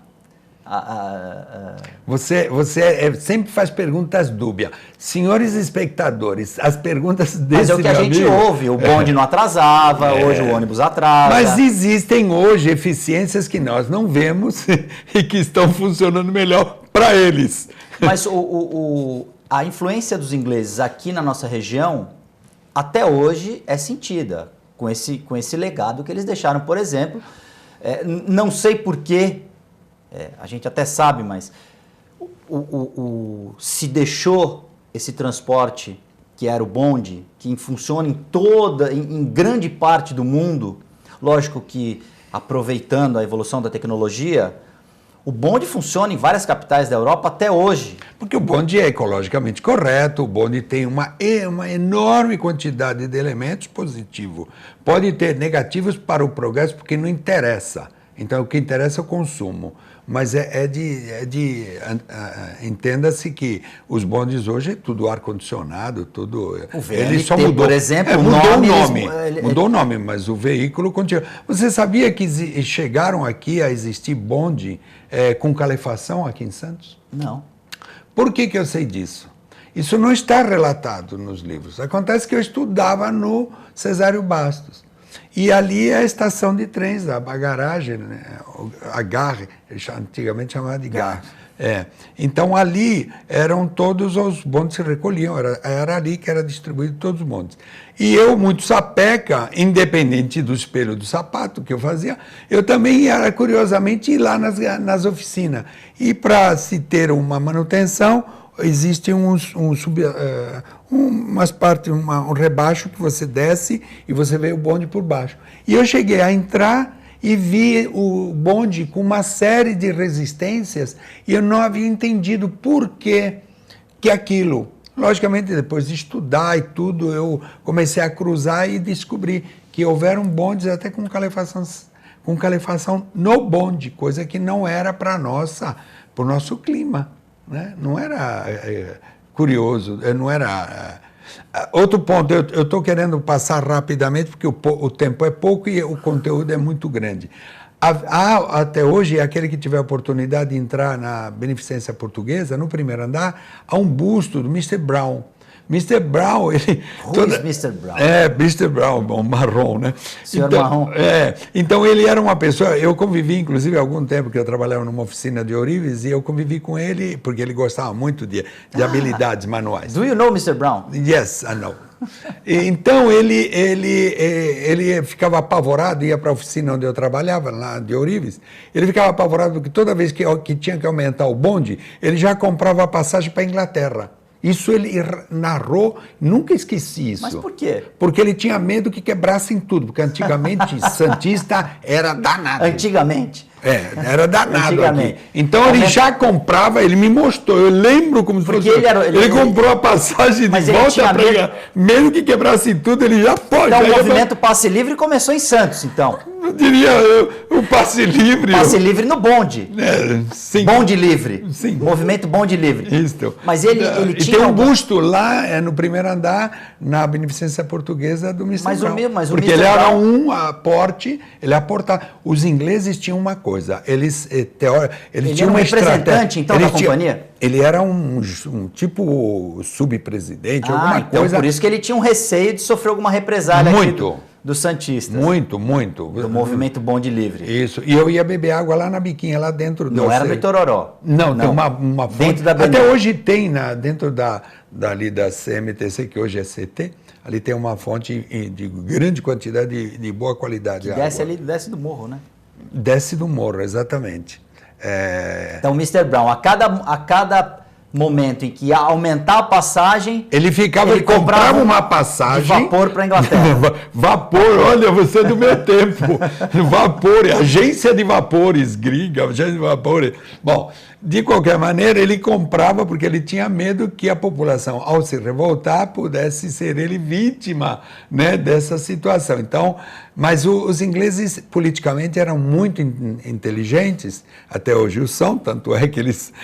Você sempre faz perguntas dúbias. Senhores espectadores, as perguntas desse Mas é o que a gente ouve. O bonde não atrasava, hoje o ônibus atrasa. Mas existem hoje eficiências que nós não vemos e que estão funcionando melhor para eles. Mas a influência dos ingleses aqui na nossa região, até hoje, é sentida, com esse legado que eles deixaram. Por exemplo, não sei porquê, a gente até sabe, mas se deixou esse transporte, que era o bonde, que funciona em grande parte do mundo, lógico que aproveitando a evolução da tecnologia, o bonde funciona em várias capitais da Europa até hoje. Porque o bonde é ecologicamente correto, o bonde tem uma enorme quantidade de elementos positivos. Pode ter negativos para o progresso, porque não interessa. Então, o que interessa é o consumo. Mas entenda-se que os bondes hoje é tudo ar-condicionado, tudo... O VLT, ele só mudou, por exemplo, mudou o nome, mas o veículo continua. Você sabia que chegaram aqui a existir bonde com calefação aqui em Santos? Não. Por que eu sei disso? Isso não está relatado nos livros. Acontece que eu estudava no Cesário Bastos. E ali é a estação de trens, a garagem, né? A garre, antigamente chamada de garre. Então ali eram todos os bondes se recolhiam, era ali que era distribuído todos os bondes. E eu, muito sapeca, independente do espelho do sapato que eu fazia, eu também ia, curiosamente, ir lá nas oficinas. E para se ter uma manutenção, existe umas partes, um rebaixo que você desce e você vê o bonde por baixo. E eu cheguei a entrar e vi o bonde com uma série de resistências e eu não havia entendido por que aquilo. Logicamente, depois de estudar e tudo, eu comecei a cruzar e descobri que houveram bondes até com calefação no bonde, coisa que não era para o nosso clima, né? Não era curioso, não era... Outro ponto, eu estou querendo passar rapidamente, porque o tempo é pouco e o conteúdo é muito grande. Até hoje, aquele que tiver a oportunidade de entrar na Beneficência Portuguesa, no primeiro andar, há um busto do Mr. Brown. Mr. Brown, ele... Mr. Brown? Mr. Brown, bom, marrom, né? Senhor marrom. Então ele era uma pessoa, eu convivi inclusive há algum tempo que eu trabalhava numa oficina de ourives e eu convivi com ele porque ele gostava muito de habilidades manuais. Do you know Mr. Brown? Yes, I know. Então ele ficava apavorado, ia para a oficina onde eu trabalhava, lá de ourives, ele ficava apavorado porque toda vez que tinha que aumentar o bonde, ele já comprava a passagem para a Inglaterra. Isso ele narrou, nunca esqueci isso. Mas por quê? Porque ele tinha medo que quebrassem tudo, porque antigamente Santista era danado. Antigamente? Era danado aqui. Então ele já comprava, ele me mostrou, eu lembro como se fosse. Ele comprou a passagem de volta para medo que quebrasse tudo, ele já pode. Então o movimento Passe Livre começou em Santos, então. Eu diria o Passe Livre. Passe Livre no bonde. Sim. Bonde Livre. Sim. Movimento Bonde Livre. Isso. Mas ele tinha... tem um busto lá, no primeiro andar, na Beneficência Portuguesa do Mr. Brown. Porque ele era um aporte, ele aportava. Os ingleses tinham uma coisa, ele tinha um representante, então, da companhia? Ele era um tipo subpresidente, alguma então coisa. Por isso que ele tinha um receio de sofrer alguma represália dos santistas. Muito. Do movimento Bonde Livre. Isso. E eu ia beber água lá na biquinha, lá dentro. Não era no Itororó. Não, tem uma fonte. Dentro da Até hoje tem, dentro dali da CMTC, que hoje é CT, ali tem uma fonte de grande quantidade de boa qualidade. Que desce do morro, né? Desce do morro, exatamente. Então, Mr. Brown, a cada momento em que ia aumentar a passagem, ele comprava uma passagem de vapor para a Inglaterra. Vapor, olha, você é do meu tempo. Vapor, agência de vapores, gringa, agência de vapores. Bom, de qualquer maneira, ele comprava porque ele tinha medo que a população, ao se revoltar, pudesse ser ele vítima, né, dessa situação. Então, mas os ingleses politicamente eram muito inteligentes, até hoje o são, tanto é que eles,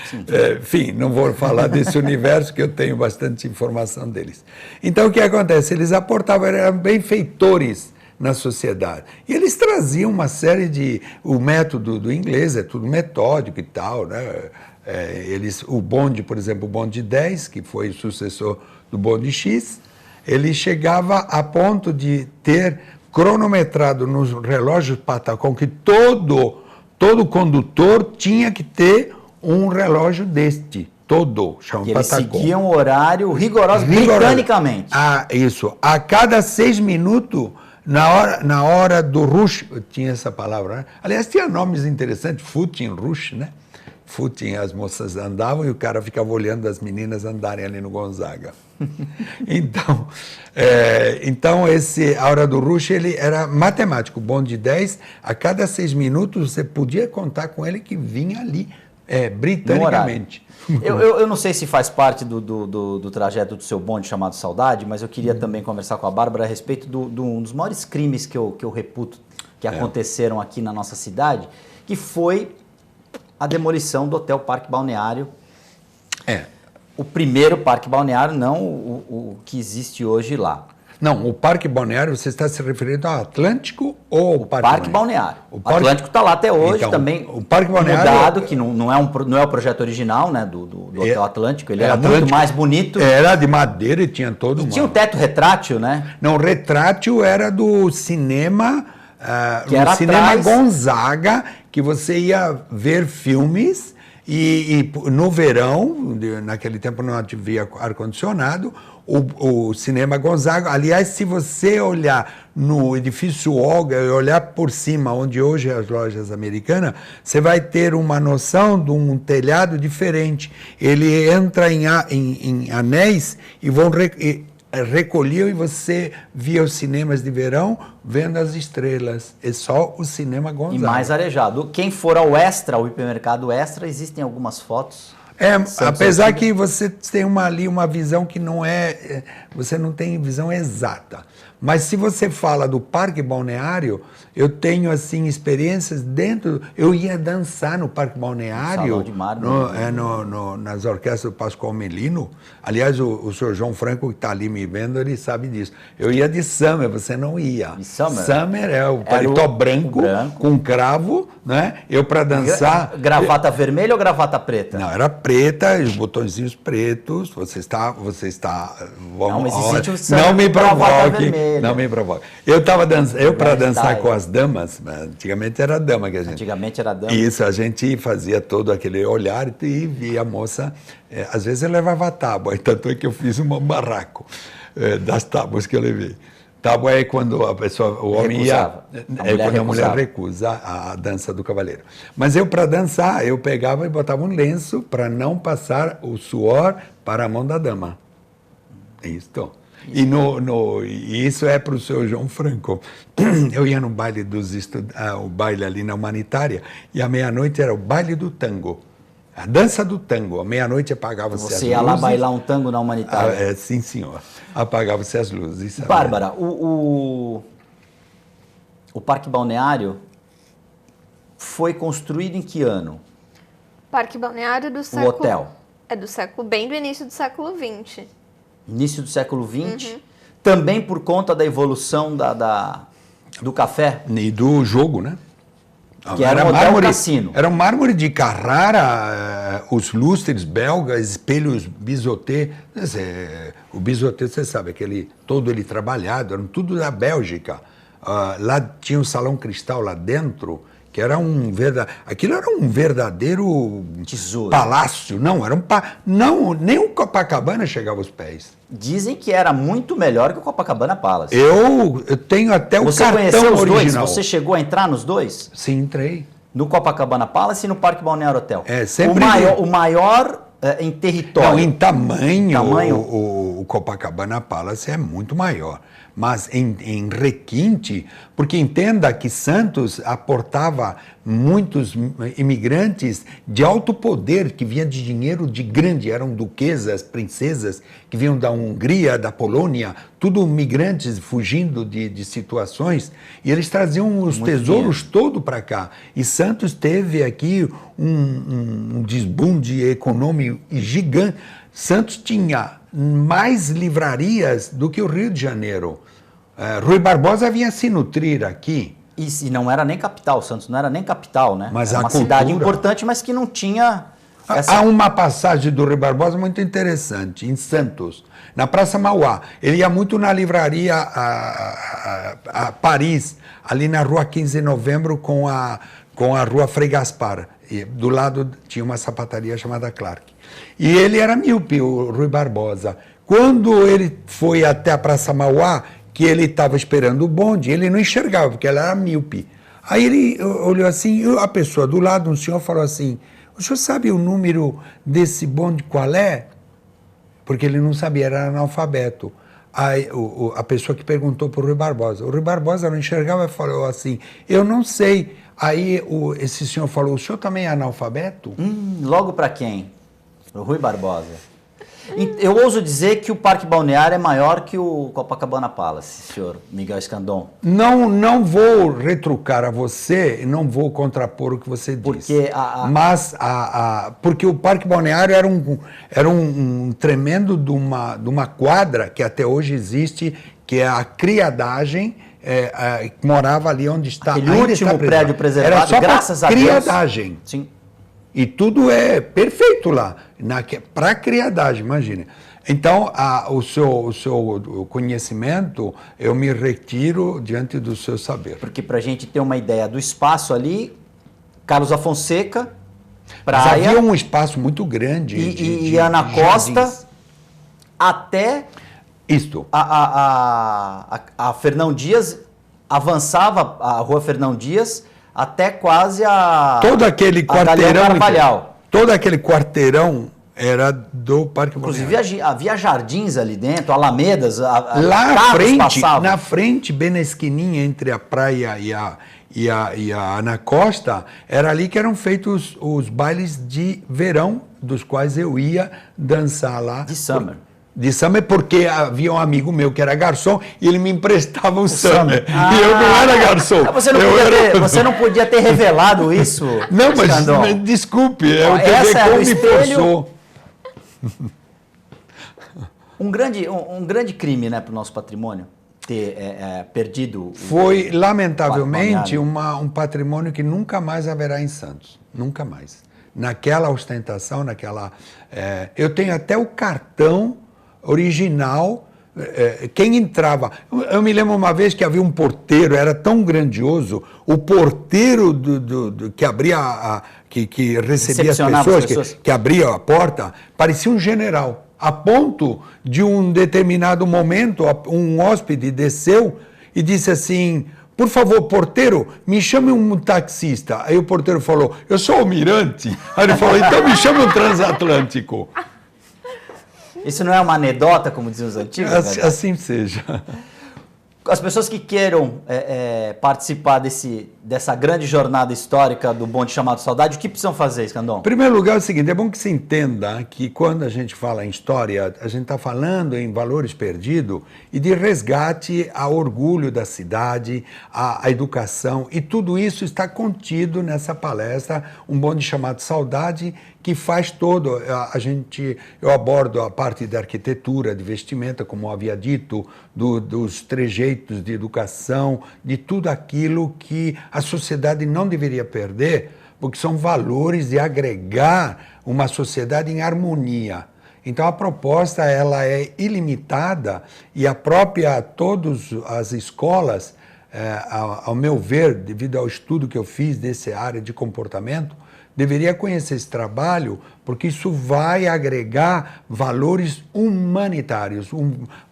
enfim, não vou falar desse universo que eu tenho bastante informação deles. Então o que acontece? Eles aportavam, eram benfeitores na sociedade. E eles traziam uma série o método do inglês é tudo metódico e tal, né? O bonde, por exemplo, o bonde 10, que foi o sucessor do bonde X, ele chegava a ponto de ter cronometrado nos relógios Patacon que todo condutor tinha que ter um relógio deste. Chama que eles Patacon. seguiam o horário rigoroso britanicamente. Isso. A cada 6 minutos, na hora do rush, tinha essa palavra, né? Aliás, tinha nomes interessantes, footing rush, né? Footing, as moças andavam e o cara ficava olhando as meninas andarem ali no Gonzaga. Então, a hora do rush, ele era matemático, bonde 10, a cada 6 minutos você podia contar com ele que vinha ali, britanicamente. Eu não sei se faz parte do trajeto do seu bonde chamado Saudade, mas eu queria também conversar com a Bárbara a respeito de um dos maiores crimes que eu reputo que aconteceram aqui na nossa cidade, que foi a demolição do Hotel Parque Balneário. O primeiro parque balneário, não o que existe hoje lá. Não, o Parque Balneário, você está se referindo ao Atlântico ou ao Parque Balneário? O Atlântico está lá até hoje, então, também o Parque Balneário mudado, que não é o projeto original, né, do Hotel Atlântico, ele era Atlântico, muito mais bonito. Era de madeira e tinha todo tinha um teto retrátil, né? Não, o retrátil era do cinema, que era cinema atrás. Gonzaga, que você ia ver filmes E no verão, naquele tempo não havia ar-condicionado, o Cinema Gonzaga, aliás, se você olhar no edifício Olga e olhar por cima, onde hoje é as lojas americanas, você vai ter uma noção de um telhado diferente. Ele entra em anéis e recolhiam e você via os cinemas de verão vendo as estrelas. É só o Cinema Gonzaga. E mais arejado. Quem for ao Extra, ao hipermercado Extra, existem algumas fotos. Apesar que você tem ali uma visão que não é... Você não tem visão exata. Mas se você fala do Parque Balneário, eu tenho, assim, experiências dentro... Eu ia dançar no Parque Balneário, Salão de Mármore, nas orquestras do Pascoal Melino. Aliás, o senhor João Franco, que está ali me vendo, ele sabe disso. Eu ia de Summer, você não ia. De Summer? Summer é o paletó branco, com cravo, né? Eu, para dançar... Gravata vermelha ou gravata preta? Não, era preta, os botõezinhos pretos. Você está... Não, mas existe não me provoque. Vermelha. Não me provoque. Eu para dançar com as damas, antigamente era dama que a gente... Antigamente era dama. Isso, a gente fazia todo aquele olhar e via a moça... às vezes eu levava tábua, tanto é que eu fiz um barraco das tábuas que eu levei. Tábua é quando a pessoa, o homem recusava. quando a mulher recusa a dança do cavaleiro. Mas eu, para dançar, eu pegava e botava um lenço para não passar o suor para a mão da dama. Isso. E isso é para o senhor João Franco. Eu ia no baile o baile ali na Humanitária, e à meia-noite era o baile do tango. A dança do tango. À meia-noite apagava-se as luzes. Você ia lá bailar um tango na Humanitária? Sim, senhor. Apagava-se as luzes. Bárbara, o Parque Balneário foi construído em que ano? Parque Balneário do século... O hotel? É do século, bem do início do século XX. Início do século XX? Uhum. Também por conta da evolução do café? E do jogo, né? Que era um hotel cassino. Era um mármore de Carrara, os lustres belgas, espelhos Bizoté. O Bizoté, você sabe, todo ele trabalhado, era tudo da Bélgica. Lá tinha um salão cristal lá dentro, que era aquilo era um verdadeiro tesouro. Palácio. Não, nem o Copacabana chegava aos pés. Dizem que era muito melhor que o Copacabana Palace. Eu tenho até o cartão original. Você conheceu os dois? Você chegou a entrar nos dois? Sim, entrei. No Copacabana Palace e no Parque Balneário Hotel. Sempre o maior em território. Não, em tamanho. O Copacabana Palace é muito maior. Mas em requinte, porque entenda que Santos aportava muitos imigrantes de alto poder, que vinham de dinheiro de grande, eram duquesas, princesas, que vinham da Hungria, da Polônia, tudo migrantes fugindo de situações, e eles traziam os tesouros todo para cá. E Santos teve aqui um desbunde econômico gigante. Santos tinha mais livrarias do que o Rio de Janeiro. Rui Barbosa vinha se nutrir aqui. E não era nem capital, Santos não era nem capital, né? Mas era uma cidade importante, mas que não tinha... Há uma passagem do Rui Barbosa muito interessante, em Santos, na Praça Mauá. Ele ia muito na livraria a Paris, ali na Rua 15 de Novembro com a Rua Frei Gaspar. E do lado tinha uma sapataria chamada Clark. E ele era míope, o Rui Barbosa. Quando ele foi até a Praça Mauá, que ele estava esperando o bonde, ele não enxergava, porque ela era míope. Aí ele olhou assim, a pessoa do lado, um senhor, falou assim, o senhor sabe o número desse bonde qual é? Porque ele não sabia, era analfabeto. Aí a pessoa que perguntou para o Rui Barbosa. O Rui Barbosa não enxergava e falou assim, eu não sei. Aí esse senhor falou, o senhor também é analfabeto? Logo para quem? O Rui Barbosa. Eu ouso dizer que o Parque Balneário é maior que o Copacabana Palace, senhor Miguel Escandon. Não vou retrucar a você, não vou contrapor o que você disse. Porque o Parque Balneário era um tremendo de uma quadra que até hoje existe, que é a criadagem, que morava ali onde está. Aquele último prédio preservado, era só graças a Deus. Criadagem. Sim. E tudo é perfeito lá, para criadagem, imagine. Então, o seu conhecimento, eu me retiro diante do seu saber. Porque para a gente ter uma ideia do espaço ali, Carlos Afonseca Mas praia. havia um espaço muito grande E Ana de Costa jardins. até Isto. a Fernão Dias, avançava a rua Fernão Dias até quase Todo aquele a Galeão quarteirão. Carvalhal. Todo aquele quarteirão era do Parque Inclusive Balneário. havia jardins ali dentro, alamedas, Lá à carros frente, passavam. na frente, bem na esquininha entre a praia e a Ana Costa, era ali que eram feitos os bailes de verão, dos quais eu ia dançar lá. De summer. De summer, porque havia um amigo meu que era garçom e ele me emprestava o summer. E eu não era garçom. Você não podia ter revelado isso, Não, mas Escandon. desculpe, Ó, o TV essa é Com o me espelho. forçou. Um grande crime, né, para o nosso patrimônio, ter perdido. Foi, lamentavelmente, Balneário. um patrimônio que nunca mais haverá em Santos. Nunca mais. Naquela ostentação, naquela... eu tenho até o cartão original. Quem entrava... Eu me lembro uma vez que havia um porteiro, era tão grandioso, o porteiro que abria, que recebia as pessoas, que abria a porta, parecia um general. A ponto de um determinado momento, um hóspede desceu e disse assim: por favor, porteiro, me chame um taxista. Aí o porteiro falou: eu sou almirante. Aí ele falou: então me chame um transatlântico. Isso não é uma anedota, como diziam os antigos? Assim seja. As pessoas que queiram participar dessa grande jornada histórica do bonde chamado Saudade, o que precisam fazer, Escandon? Em primeiro lugar, é o seguinte: é bom que se entenda que quando a gente fala em história, a gente está falando em valores perdidos e de resgate ao orgulho da cidade, à educação, e tudo isso está contido nessa palestra, um bonde chamado Saudade, que faz todo, eu abordo a parte da arquitetura, de vestimenta, como eu havia dito, dos trejeitos de educação, de tudo aquilo que a sociedade não deveria perder, porque são valores de agregar uma sociedade em harmonia. Então a proposta ela é ilimitada e todas as escolas, ao meu ver, devido ao estudo que eu fiz dessa área de comportamento, deveria conhecer esse trabalho, porque isso vai agregar valores humanitários,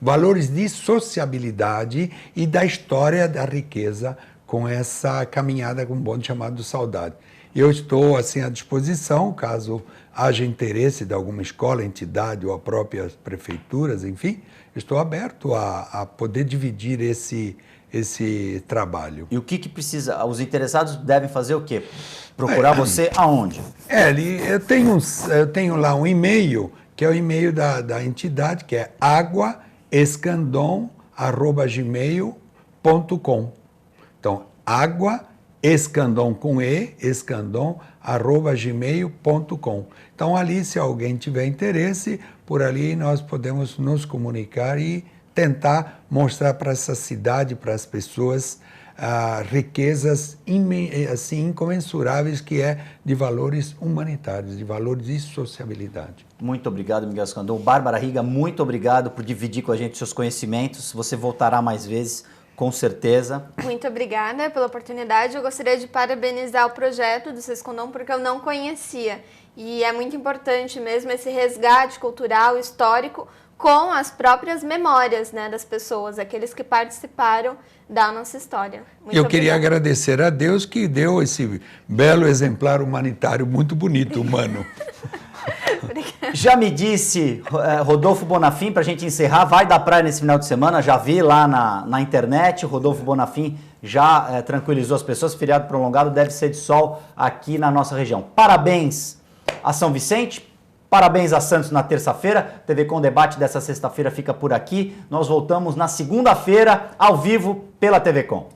valores de sociabilidade e da história da riqueza com essa caminhada com um bonde chamado Saudade. Eu estou assim à disposição, caso haja interesse de alguma escola, entidade ou a próprias prefeituras, enfim, estou aberto a poder dividir esse trabalho. E o que precisa? Os interessados devem fazer o quê? Procurar você aonde? Eu tenho lá um e-mail, que é o e-mail da entidade, que é aguaescandon@gmail.com. Então, aguaescandon com escandon@gmail.com. Então, ali, se alguém tiver interesse, por ali nós podemos nos comunicar e tentar mostrar para essa cidade, para as pessoas, riquezas assim, incomensuráveis que é de valores humanitários, de valores de sociabilidade. Muito obrigado, Miguel Escandon. Bárbara Riga, muito obrigado por dividir com a gente seus conhecimentos. Você voltará mais vezes, com certeza. Muito obrigada pela oportunidade. Eu gostaria de parabenizar o projeto do Sescondom, porque eu não conhecia. E é muito importante mesmo esse resgate cultural, histórico, com as próprias memórias, né, das pessoas, aqueles que participaram da nossa história. Eu queria agradecer a Deus que deu esse belo exemplar humanitário muito bonito, humano. Já me disse Rodolfo Bonafim, para a gente encerrar, vai da praia nesse final de semana, já vi lá na internet, Rodolfo Bonafim já tranquilizou as pessoas, feriado prolongado deve ser de sol aqui na nossa região. Parabéns a São Vicente, parabéns a Santos na terça-feira, TV Com Debate dessa sexta-feira fica por aqui, nós voltamos na segunda-feira, ao vivo, pela TV Com.